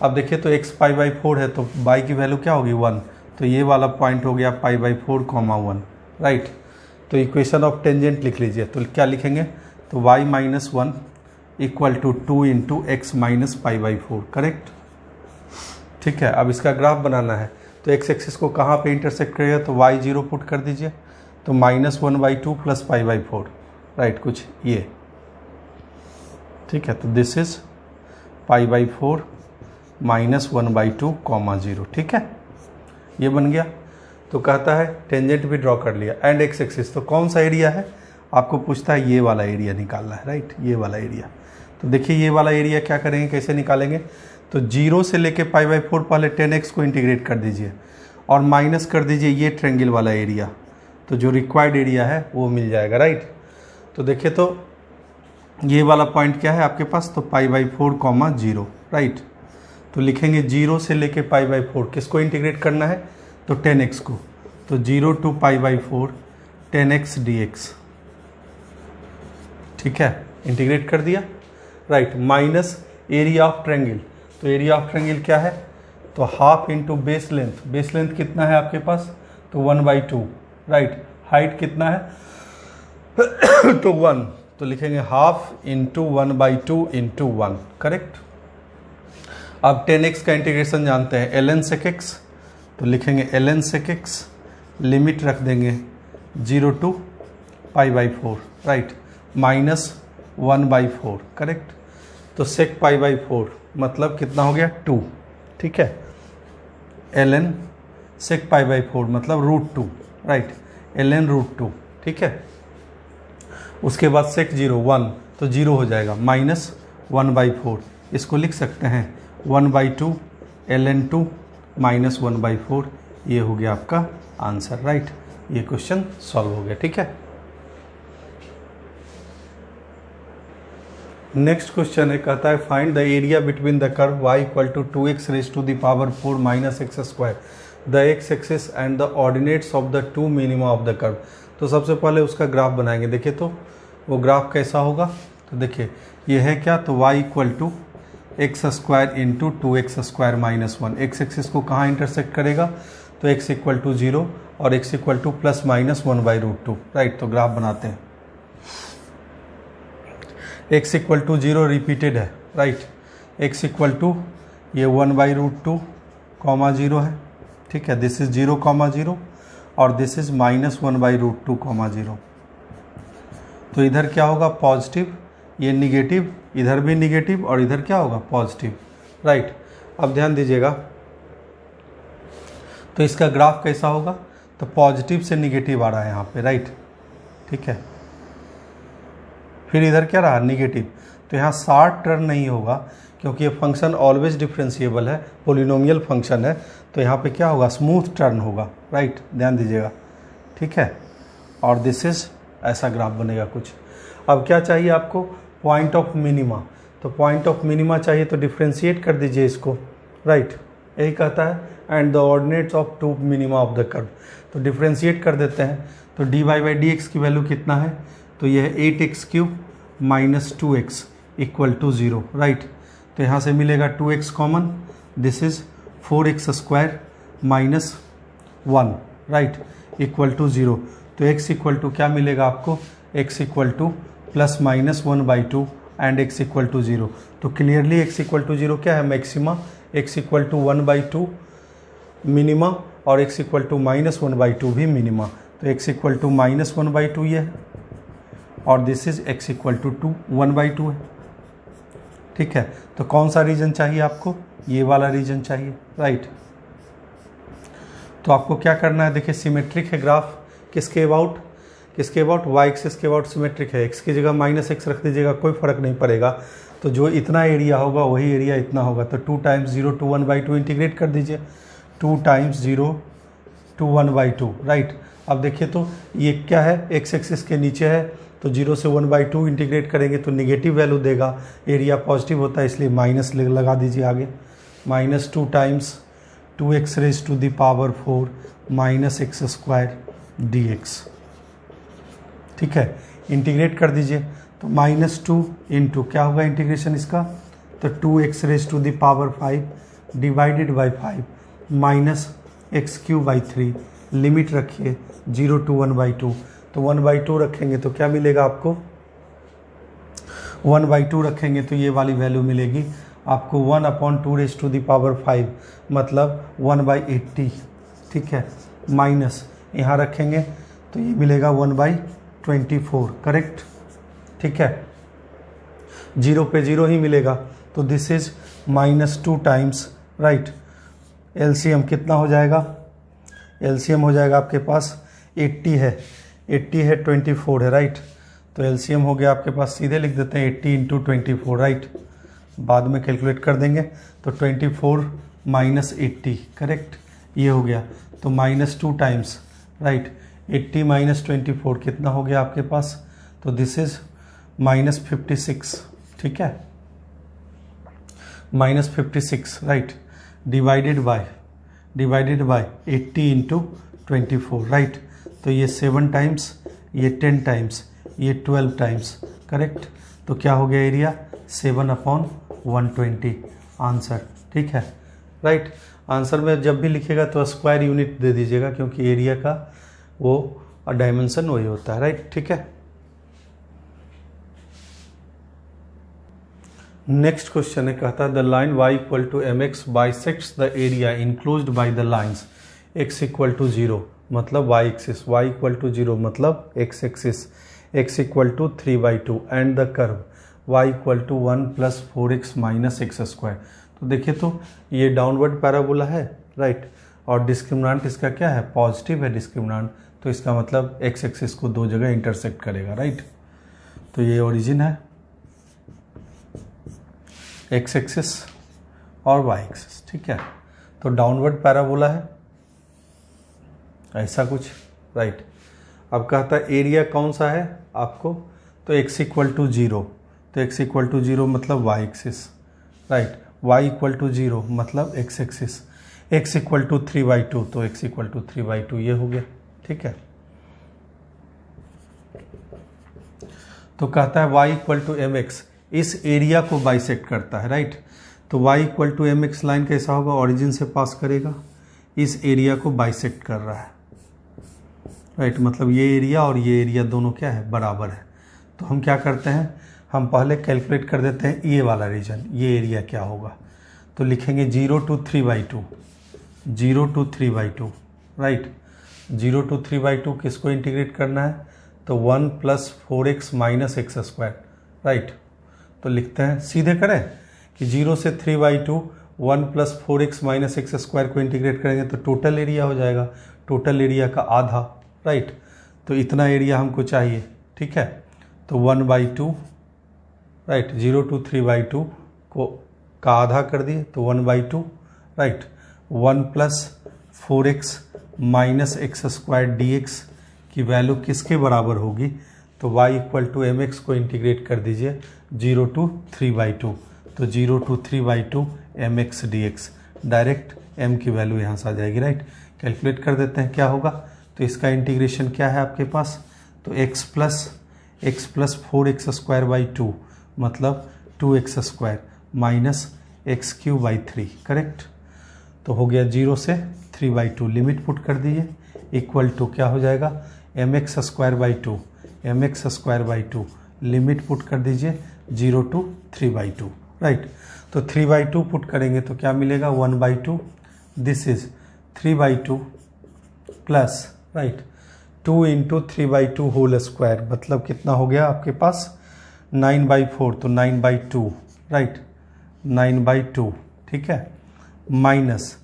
अब देखिए तो x π/4 है, तो y की वैल्यू क्या होगी 1, तो ये वाला पॉइंट हो गया π/4, 1, राइट, तो इक्वेशन ऑफ टेंजेंट लिख लीजिए, तो क्या लिखेंगे, तो y - 1 = 2 × x - π/4, करेक्ट, ठीक है। अब इसका ग्राफ बनाना है, तो x एक्सिस को कहाँ पे इंटरसेक्ट करेगा, तो y 0 पुट कर दीजिए, तो -1/2 + π/4, राइट, कुछ ये, ठीक है, तो दिस इज π/4 -1/2, 0, ठीक है, ये बन गया। तो कहता है टेंजेंट भी ड्रॉ कर लिया एंड x एक्सिस, तो कौन सा एरिया है, आपको पूछता है ये वाला एरिया निकालना है, राइट, ये वाला एरिया। तो देखिए ये वाला एरिया क्या करेंगे, कैसे निकालेंगे, तो 0 से लेके π/4 पहले 10x को इंटीग्रेट कर दीजिए और माइनस कर दीजिए ये ट्रायंगल वाला एरिया, तो जो रिक्वायर्ड एरिया है वो मिल जाएगा, राइट। तो देखिए तो ये वाला पॉइंट क्या है आपके पास, तो π/4, 0, राइट, तो लिखेंगे 0 से लेके π/4 किसको इंटीग्रेट करना है, तो 10x को, तो 0 to π/4 10x dx, ठीक है, इंटीग्रेट कर दिया, right, minus area of triangle. तो एरिया ऑफ ट्रायंगल क्या है, तो half into base length. Base length कितना है आपके पास, तो 1/2, राइट। हाइट कितना है तो 1, तो लिखेंगे हाफ इंटू 1/2 इंटू 1, करेक्ट। अब 10x का इंटीग्रेशन जानते हैं, ln sec x, तो लिखेंगे ln sec x, लिमिट रख देंगे 0 to π/4, राइट, माइनस 1/4, करेक्ट। तो sec π/4 मतलब कितना हो गया 2, ठीक है। ln sec π/4 मतलब √2, राइट, ln √2, ठीक है। उसके बाद sec 0 1, तो 0 हो जाएगा, माइनस 1/4, इसको लिख सकते हैं 1/2 ln 2 माइनस 1/4, ये हो गया आपका आंसर, राइट। ये क्वेश्चन सॉल्व हो गया, ठीक है। नेक्स्ट क्वेश्चन है, कहता है find the area between the curve y equal to 2x raise to the power 4 minus x square the x axis and the ordinates of the two minima of the curve. तो सबसे पहले उसका graph बनाएंगे। देखिए तो वो graph कैसा होगा, तो देखिए ये है क्या, तो y equal to x square into 2x square minus 1। X axis को कहाँ इंटरसेक्ट करेगा, तो x इक्वल टू 0 और x equal to plus minus 1/√2, right. तो ग्राफ बनाते हैं, x इक्वल टू 0 रिपीटेड है, राइट। x इक्वल टू ये 1/√2 कॉमा 0 है, ठीक है। दिस इज 0 कॉमा 0 और दिस इज माइनस 1/√2 कॉमा 0। तो इधर क्या होगा, पॉजिटिव, ये निगेटिव, इधर भी निगेटिव और इधर क्या होगा, पॉजिटिव, राइट। अब ध्यान दीजिएगा, तो इसका ग्राफ कैसा होगा, तो पॉजिटिव से निगेटिव आ रहा है यहाँ पे, राइट, ठीक है। फिर इधर क्या रहा, निगेटिव। तो यहाँ शार्ट टर्न नहीं होगा क्योंकि ये फंक्शन ऑलवेज डिफरेंशिएबल है, पोलिनोमियल फंक्शन है। तो यहाँ पे क्या होगा, स्मूथ टर्न होगा, राइट, ध्यान दीजिएगा, ठीक है। और दिस इज ऐसा ग्राफ बनेगा कुछ। अब क्या चाहिए आपको, पॉइंट ऑफ मिनिमा। तो पॉइंट ऑफ मिनिमा चाहिए तो डिफ्रेंशिएट कर दीजिए इसको, राइट, यही कहता है, and the ordinates of two minima of the curve. तो डिफ्रेंशिएट कर देते हैं, तो dy/dx की वैल्यू कितना है, तो यह है 8x³ minus 2x equal to 0, right. तो यहाँ से मिलेगा 2x common, this is 4x square minus 1, right, equal to 0। तो x इक्वल टू क्या मिलेगा आपको, x equal to plus minus 1/2 and x equal to 0। तो क्लियरली x इक्वल टू 0 क्या है, maxima, x equal to 1/2 minima और x equal to minus 1/2 भी minima. तो x इक्वल टू माइनस 1/2 ये है और this is x equal to 1/2 है, ठीक है। तो कौन सा रीजन चाहिए आपको, ये वाला रीजन चाहिए, राइट। तो आपको क्या करना है, देखिए सिमेट्रिक है ग्राफ, किसके अबाउट, y एक्सिस के अबाउट सिमेट्रिक है। x की जगह माइनस x रख दीजिएगा, कोई फर्क नहीं पड़ेगा। तो जो इतना एरिया होगा वही एरिया इतना होगा। तो 2 टाइम्स 0 to 1/2 इंटीग्रेट कर दीजिए, 2 टाइम्स 0 to 1/2, राइट। अब देखिए तो ये क्या है, x एक्सिस के नीचे है, तो 0 से 1/2 इंटीग्रेट करेंगे तो निगेटिव वैल्यू देगा, एरिया पॉजिटिव होता है इसलिए माइनस लगा दीजिए आगे, minus 2 times 2x raise to the power 4 minus x square dx, ठीक है। इंटीग्रेट कर दीजिए, तो -2 इंटू क्या होगा इंटीग्रेशन इसका, तो 2x raise to the power 5 divided by 5 minus x³/3, limit रखिए 0 to 1/2। तो 1/2 रखेंगे तो क्या मिलेगा आपको, 1/2 रखेंगे तो ये वाली वैल्यू मिलेगी आपको 1/2 रेज टू द पावर 5 मतलब 1/80, ठीक है। माइनस यहाँ रखेंगे तो ये मिलेगा 1/24, करेक्ट, ठीक है। 0 पे 0 ही मिलेगा, तो this is -2 times, right. LCM कितना हो जाएगा, एलसीएम हो जाएगा आपके पास 80 है, 80 है 24 है, राइट। तो एलसीएम हो गया आपके पास, सीधे लिख देते हैं 80 इंटू 24, राइट, बाद में कैलकुलेट कर देंगे। तो 24 माइनस 80, करेक्ट, ये हो गया। तो -2 टाइम्स, राइट, 80 माइनस 24 कितना हो गया आपके पास, तो दिस इज -56, ठीक है, -56, right, divided by 80 into 24, right. तो ये 7 टाइम्स, ये 10 टाइम्स, ये 12 टाइम्स, करेक्ट। तो क्या हो गया एरिया 7/120 आंसर, ठीक है राइट। आंसर में जब भी लिखेगा तो स्क्वायर यूनिट दे दीजिएगा क्योंकि एरिया का वो डायमेंशन वही होता है राइट, ठीक है। नेक्स्ट क्वेश्चन है, कहता है the line y equal to mx bisects the area enclosed by the lines x equal to 0 मतलब y axis, y equal to 0 मतलब x axis, x equal to 3/2 and the curve y equal to 1 + 4x - x²। तो देखिए तो ये downward parabola है right, और discriminant इसका क्या है, पॉजिटिव है डिस्क्रिमिनेंट, तो इसका मतलब x एक्सिस को दो जगह इंटरसेक्ट करेगा राइट। तो ये ओरिजिन है x एक्सिस और y एक्सिस, ठीक है। तो डाउनवर्ड पैराबोला है ऐसा कुछ राइट। अब कहता है एरिया कौन सा है आपको, तो x इक्वल टू 0, तो x इक्वल टू 0 मतलब y axis right, y equal to 0 मतलब x axis, x equal to 3/2 तो x इक्वल टू 3/2 ये हो गया, ठीक है। तो कहता है y इक्वल टू mx इस एरिया को बाइसेक्ट करता है राइट। तो y equal to mx line कैसा होगा, ओरिजिन से पास करेगा, इस एरिया को बाइसेक्ट कर रहा है राइट, मतलब ये एरिया और ये एरिया दोनों क्या है, बराबर है। तो हम क्या करते हैं, हम पहले कैलकुलेट कर देते हैं ये वाला रीजन, ये एरिया क्या होगा। तो लिखेंगे 0 to 3/2, 0 to 3/2 राइट। 0 to 3/2 किसको इंटीग्रेट करना है, तो 1 + 4x - x² राइट। तो लिखते हैं, सीधे करें कि 0 से 3/2 1 + 4x - x² को इंटीग्रेट करेंगे तो टोटल एरिया हो जाएगा, टोटल एरिया का आधा राइट। तो इतना एरिया हमको चाहिए, ठीक है। तो 1/2 राइट, 0 to 3/2 को का आधा कर दिए तो 1/2 राइट। 1 + 4x - x² dx की वैल्यू किसके बराबर होगी, तो y इक्वल टू mx को इंटीग्रेट कर दीजिए 0 to 3/2, तो 0 to 3/2 mx dx, direct m की वैल्यू यहाँ से आ जाएगी राइट। कैलकुलेट कर देते हैं क्या होगा, तो इसका इंटीग्रेशन क्या है आपके पास, तो x + 4x² 2 मतलब 2x² - x³ 3 करेक्ट। तो हो गया 0 से 3/2, लिमिट पुट कर दीजिए, इक्वल टू क्या हो जाएगा mx² 2 लिमिट पुट कर दीजिए 0 to 3/2 राइट। तो 3/2 पुट करेंगे तो क्या मिलेगा 1/2, this is 3/2 plus right 2 × 3/2 whole square, मतलब कितना हो गया आपके पास 9/4, तो 9/2 राइट, 9/2 ठीक है, माइनस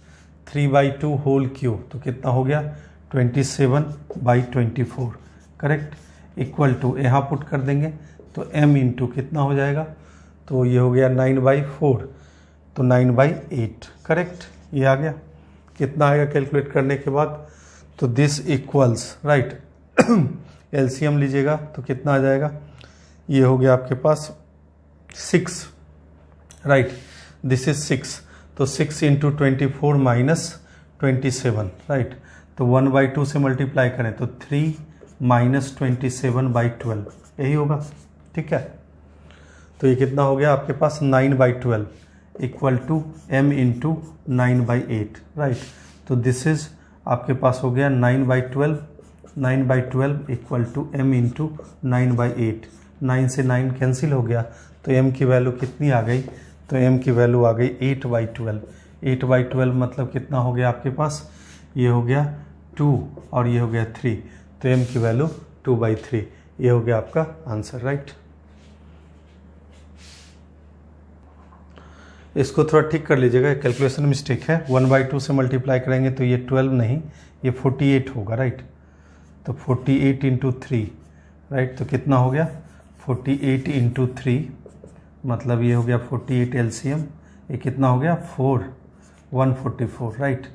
3/2 होल क्यूब, तो कितना हो गया 27/24 करेक्ट, इक्वल टू यहाँ पुट कर देंगे तो m इंटू कितना हो जाएगा, तो ये हो गया 9/4, तो 9/8 करेक्ट, ये आ गया। कितना आएगा कैलकुलेट करने के बाद, तो दिस इक्वल्स राइट एलसीएम लीजिएगा तो कितना आ जाएगा, ये हो गया आपके पास 6 राइट, दिस इज 6, तो 6 × 24 - 27 राइट। तो 1/2 से मल्टीप्लाई करें तो 3 - 27/12 यही होगा, ठीक है। तो ये कितना हो गया आपके पास 9/12 इक्वल टू m × 9/8 राइट। तो दिस इज आपके पास हो गया 9/12 इक्वल टू m × 9/8, 9 से 9 कैंसिल हो गया, तो m की वैल्यू कितनी आ गई, तो m की वैल्यू आ गई 8/12, 8/12 मतलब कितना हो गया आपके पास, ये हो गया 2 और ये हो गया 3, तो m की वैल्यू 2/3, ये हो गया आपका आंसर राइट। इसको थोड़ा ठीक कर लीजिएगा, कैलकुलेशन मिस्टेक है, 1/2 से मल्टीप्लाई करेंगे तो ये 12 नहीं, ये 48 होगा राइट। तो 48 × 3 राइट, तो कितना हो गया 48 × 3 मतलब ये हो गया 48 एलसीएम, ये कितना हो गया 144 राइट,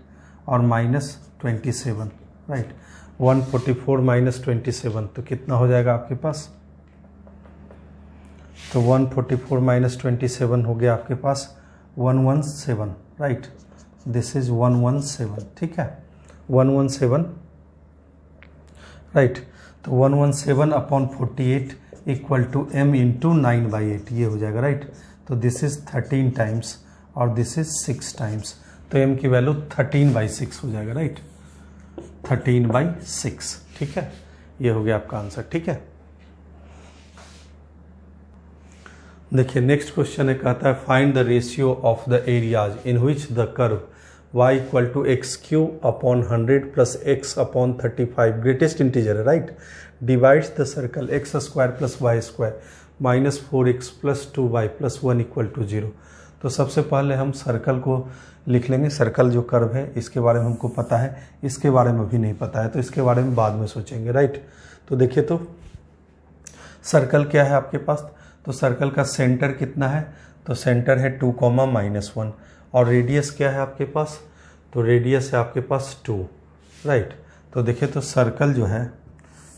और -27 राइट, 144 - 27 तो कितना हो जाएगा आपके पास, तो 144 - 27 हो गया आपके पास 117 राइट, दिस इज 117 ठीक है, 117 राइट। तो 117/48 इक्वल टू m इंटू 9/8 ये हो जाएगा, राइट। तो दिस इज 13 टाइम्स और दिस इज 6 टाइम्स, तो m की वैल्यू 13/6 हो जाएगा, राइट। 13/6, ठीक है, ये हो गया आपका आंसर, ठीक है। देखिए नेक्स्ट क्वेश्चन है, कहता है find the ratio of the areas in which the curve y equal to XQ upon 100 plus x upon 35 greatest integer है, right, divides the circle x square plus Y square minus 4x plus 2y plus 1 equal to 0। तो सबसे पहले हम circle को लिख लेंगे। Circle जो curve है इसके बारे में हमको पता है, इसके बारे में भी नहीं पता है, तो इसके बारे में बाद में सोचेंगे, राइट। तो देखिए तो सर्कल क्या है आपके पास, तो सर्कल का सेंटर कितना है, तो सेंटर है 2, -1 और रेडियस क्या है आपके पास, तो रेडियस है आपके पास 2, राइट। तो देखिए तो सर्कल जो है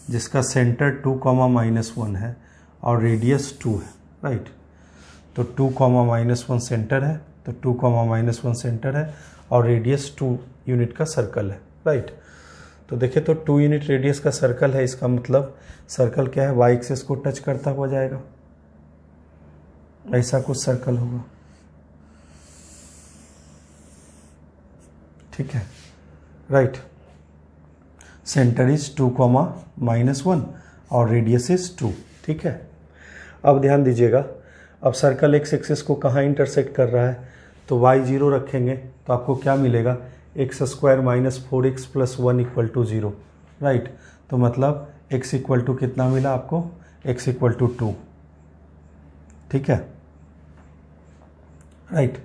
जिसका सेंटर 2, -1 है और रेडियस 2 है, राइट। तो 2, -1 सेंटर है, तो 2, -1 सेंटर है और रेडियस 2 यूनिट का सर्कल है, राइट। तो देखिए तो 2 यूनिट रेडियस का सर्कल है, इसका मतलब सर्कल क्या है, वाई एक्सिस को टच करता हुआ जाएगा, ऐसा कुछ सर्कल होगा, ठीक है, राइट। सेंटर इज 2, -1 और रेडियस इज 2, ठीक है। अब ध्यान दीजिएगा, अब सर्कल एक्स एक्सिस को कहाँ इंटरसेक्ट कर रहा है, तो y 0 रखेंगे तो आपको क्या मिलेगा, x square minus 4x plus 1 equal to 0, right. तो मतलब x इक्वल टू कितना मिला आपको, x इक्वल टू 2, ठीक है, राइट।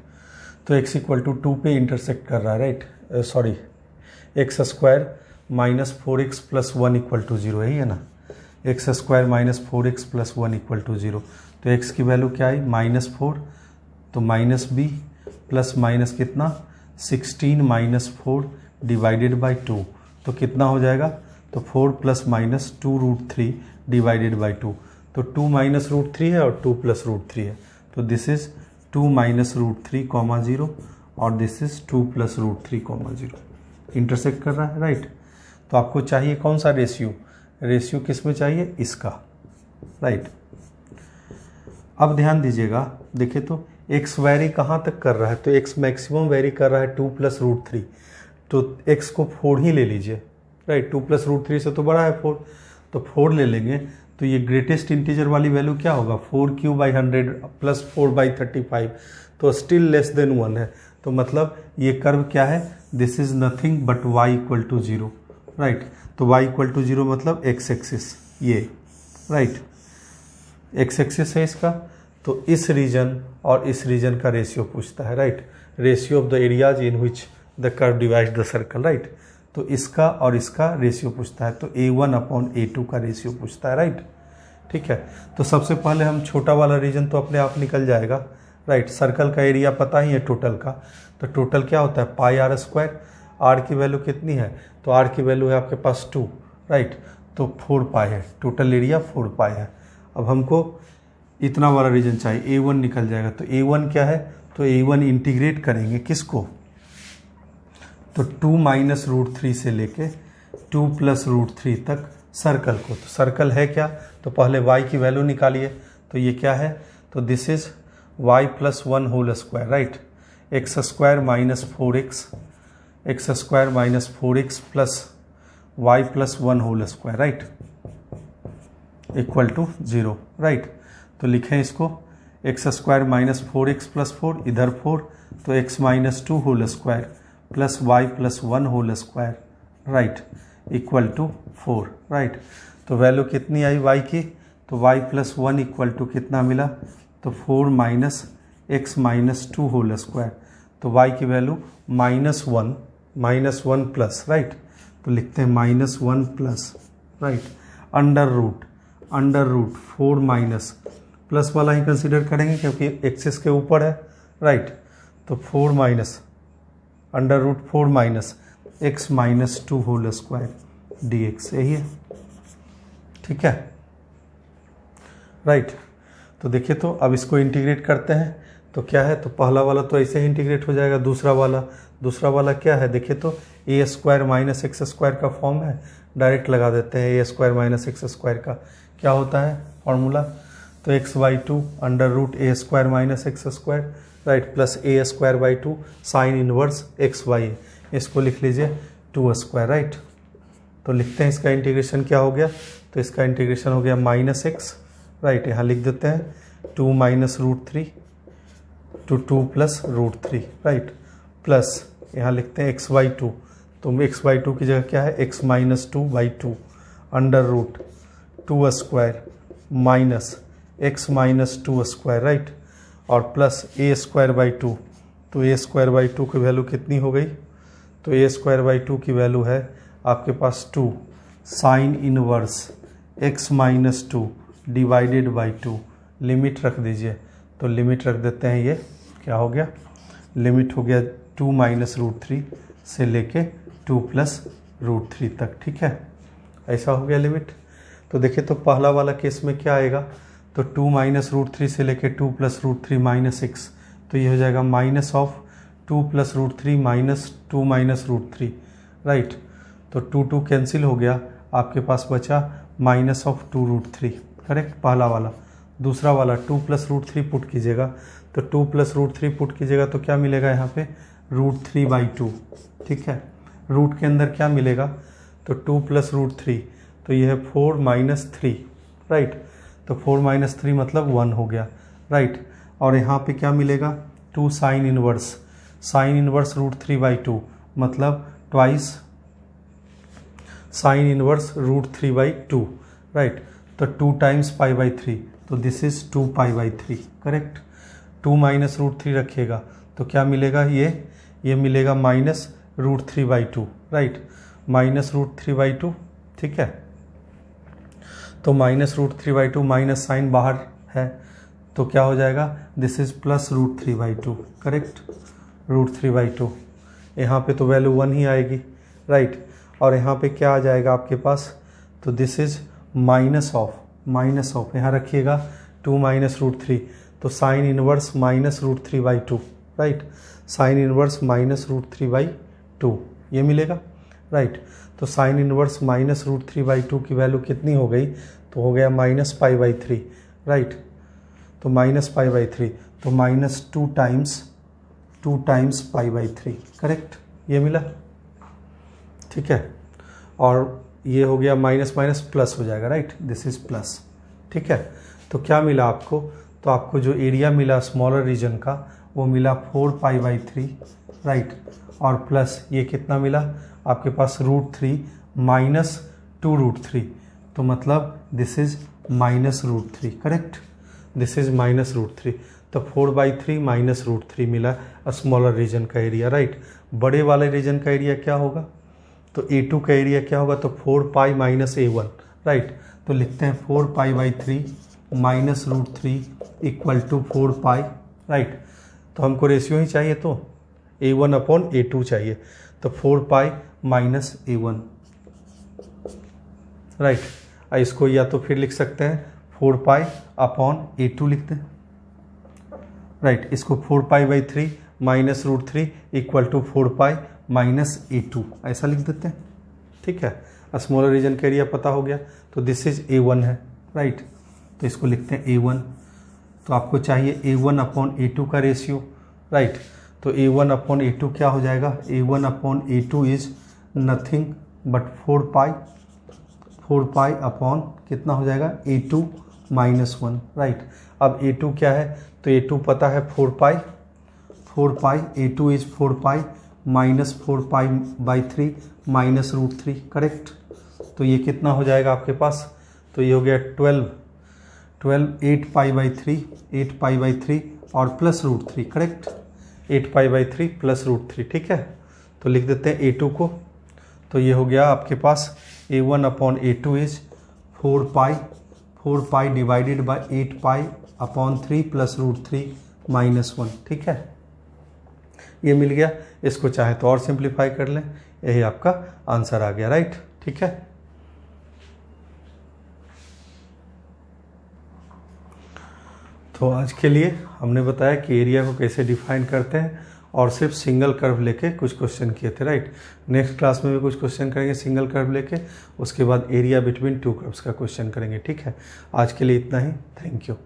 तो x इक्वल टू 2 पे इंटरसेक्ट कर रहा है, right, sorry, x square minus 4x plus 1 equal to 0, यही है ना, x square minus 4x plus 1 equal to 0। तो x की वैल्यू क्या आई, -4, तो माइनस b प्लस माइनस कितना 16 - 4 डिवाइडेड बाई 2, तो कितना हो जाएगा, तो 4 प्लस माइनस 2√3 डिवाइडेड बाई 2, तो 2 माइनस √3 है और 2 प्लस √3 है, तो दिस इज 2 माइनस √3, 0 और दिस इज 2 प्लस √3, 0 इंटरसेक्ट कर रहा है, राइट। तो आपको चाहिए कौन सा रेशियो, रेशियो किस में चाहिए, इसका, राइट। अब ध्यान दीजिएगा, देखिए तो x वैरी कहाँ तक कर रहा है, तो x मैक्सिमम वैरी कर रहा है 2 प्लस √3, तो x को 4 ही ले लीजिए, राइट। 2 प्लस √3 से तो बड़ा है 4, तो 4 ले लेंगे, तो ये ग्रेटेस्ट इंटीजर वाली वैल्यू क्या होगा, 4/100 प्लस 4/35, तो स्टिल लेस देन 1 है, तो मतलब ये कर्व क्या है, this is nothing but y equal to 0, right. तो y इक्वल टू 0 मतलब x एक्सिस, ये, राइट, x एक्सिस है इसका, तो इस रीजन और इस रीजन का रेशियो पूछता है, right, ratio of the areas in which the curve divides the circle, right. तो इसका और इसका रेशियो पूछता है, तो A1/A2 का रेशियो पूछता है, राइट, ठीक है। तो सबसे पहले हम छोटा वाला रीजन तो अपने आप निकल जाएगा, राइट। सर्कल का एरिया पता ही है टोटल का, तो टोटल क्या होता है πr², r की वैल्यू कितनी है, तो r की वैल्यू है आपके पास 2, राइट, तो 4π है, टोटल एरिया 4π है। अब हमको इतना वाला रीजन चाहिए, A1 निकल जाएगा, तो A1 क्या है, तो A1 इंटीग्रेट करेंगे किसको, तो 2 माइनस √3 से लेके 2 प्लस √3 तक सर्कल को, तो सर्कल है क्या, तो पहले y की वैल्यू निकालिए, तो ये क्या है, तो this is y plus 1 whole square, right, x square minus 4x, x square minus 4x plus y plus 1 whole square, right, equal to 0, right. तो लिखें इसको, x square minus 4x plus 4, इधर 4, तो x minus 2 whole square plus y plus 1 whole square, right, equal to 4, right. तो value कितनी आई y की, तो y प्लस 1 इक्वल टू कितना मिला, तो 4 minus x minus 2 whole square, तो y की वैल्यू -1 प्लस, राइट, तो लिखते हैं -1 plus, right, under root 4 minus, plus वाला ही कंसीडर करेंगे क्योंकि एक्सिस के ऊपर है, राइट, तो 4 minus under root 4 minus x minus 2 whole square dx, यही है, ठीक है, राइट। तो देखिए तो अब इसको इंटीग्रेट करते हैं, तो क्या है, तो पहला वाला तो ऐसे ही इंटीग्रेट हो जाएगा, दूसरा वाला क्या है, देखिए तो a² माइनस x² का फॉर्म है, डायरेक्ट लगा देते हैं a² माइनस x² का, क्या होता है फॉर्मूला, तो x/2 under root A square minus x square, right, plus a square by 2 sine inverse x/a, इसको लिख लीजिए 2 स्क्वायर, राइट। तो लिखते हैं इसका इंटीग्रेशन क्या हो गया, तो इसका इंटीग्रेशन हो गया माइनस एक्स, राइट, यहाँ लिख देते हैं 2 minus root 3 to 2 plus root 3, right, plus यहाँ लिखते हैं x/2, तो x/2 की जगह क्या है x-2/2 under root 2 square minus x-2 square, right, और प्लस a स्क्वायर बाई 2, तो a स्क्वायर बाई 2 की वैल्यू कितनी हो गई, तो a स्क्वायर बाई 2 की वैल्यू है आपके पास 2 sine inverse x-2 divided by 2, limit रख दीजिए, तो लिमिट रख देते हैं, ये क्या हो गया, लिमिट हो गया 2 माइनस रूट 3 से लेके 2 प्लस रूट 3 तक, ठीक है, ऐसा हो गया लिमिट। तो देखिए तो पहला वाला केस में क्या आएगा, तो 2 माइनस रूट 3 से लेके 2 प्लस रूट 3 माइनस 6, तो ये हो जाएगा minus of 2 plus root 3 minus 2 minus root 3, right, तो 2 कैंसिल हो गया, आपके पास बचा माइनस ऑफ 2 रूट 3, करेक्ट, पहला वाला। दूसरा वाला 2 प्लस रूट 3 पुट कीजिएगा, तो 2 प्लस रूट 3 पुट कीजिएगा तो क्या मिलेगा यहाँ पे रूट 3/2, ठीक है, रूट के अंदर क्या मिलेगा, तो 2 प्लस रूट 3, तो ये है 4 माइनस 3, राइट, तो 4 माइनस 3 मतलब 1 हो गया, राइट, और यहाँ पे क्या मिलेगा 2 साइन इनवर्स रूट 3/2 मतलब twice sine inverse root 3/2, right, तो 2 टाइम्स π/3, तो this is 2π/3, correct. 2 minus root 3 रखिएगा तो क्या मिलेगा, ये मिलेगा minus root 3/2, right, minus root 3/2, ठीक है, तो माइनस रूट 3/2 माइनस साइन बाहर है तो क्या हो जाएगा, this is plus root 3/2, correct, root 3/2, यहाँ पे तो वैल्यू 1 ही आएगी, राइट, और यहाँ पे क्या आ जाएगा आपके पास, तो दिस इज माइनस ऑफ यहाँ रखिएगा 2 माइनस रूट 3, तो sine inverse minus root 3/2, right, sine inverse minus root 3/2 ये मिलेगा, राइट, तो साइन इनवर्स माइनस रूट 3/2 की वैल्यू कितनी हो गई, तो हो गया माइनस π/3, राइट, तो माइनस π/3, तो माइनस 2 टाइम्स π/3, करेक्ट, ये मिला, ठीक है, और ये हो गया माइनस माइनस प्लस हो जाएगा, राइट, दिस इज प्लस, ठीक है, तो क्या मिला आपको, तो आपको जो एरिया मिला स्मॉलर रीजन का वो मिला 4π/3, राइट, और प्लस ये कितना मिला आपके पास रूट 3 माइनस 2 रूट 3, तो मतलब this is minus root 3, correct, this is minus root 3, तो 4/3 माइनस रूट 3 मिला स्मॉलर रीजन का एरिया, राइट। बड़े वाले रीजन का एरिया क्या होगा, तो A2 का एरिया क्या होगा, तो 4π माइनस A1, राइट, तो लिखते हैं 4π/3 minus root 3 equal to 4π, right, तो हमको रेशियो ही चाहिए, तो A1/A2 चाहिए, तो 4π माइनस A1, राइट, इसको या तो फिर लिख सकते हैं 4π/A2 लिखते हैं, राइट, इसको 4π/3 minus root 3 equal to 4π minus A2 ऐसा लिख देते हैं, ठीक है, स्मॉलर रीजन का एरिया पता हो गया, तो दिस इज A1 है, राइट, तो इसको लिखते हैं A1, तो आपको चाहिए A1/A2 का रेशियो, राइट, तो A1/A2 क्या हो जाएगा, A1/A2 is nothing but 4π upon कितना हो जाएगा A2 माइनस 1, राइट, अब A2 क्या है, तो A2 पता है 4π, A2 is 4π minus 4π/3 minus root 3, correct, तो ये कितना हो जाएगा आपके पास, तो ये हो गया 12 8π/3 और plus root 3, correct, 8π/3 plus root 3, ठीक है, तो लिख देते हैं A2 को, तो ये हो गया आपके पास A1/A2 is 4π divided by 8π/3 plus root 3 minus 1, ठीक है, ये मिल गया, इसको चाहे तो और सिंप्लीफाई कर लें, यही आपका आंसर आ गया, राइट, ठीक है। तो आज के लिए हमने बताया कि एरिया को कैसे डिफाइन करते हैं और सिर्फ सिंगल कर्व लेके कुछ क्वेश्चन किए थे, राइट। नेक्स्ट क्लास में भी कुछ क्वेश्चन करेंगे सिंगल कर्व लेके, उसके बाद एरिया बिटवीन टू कर्व्स का क्वेश्चन करेंगे, ठीक है। आज के लिए इतना ही, थैंक यू।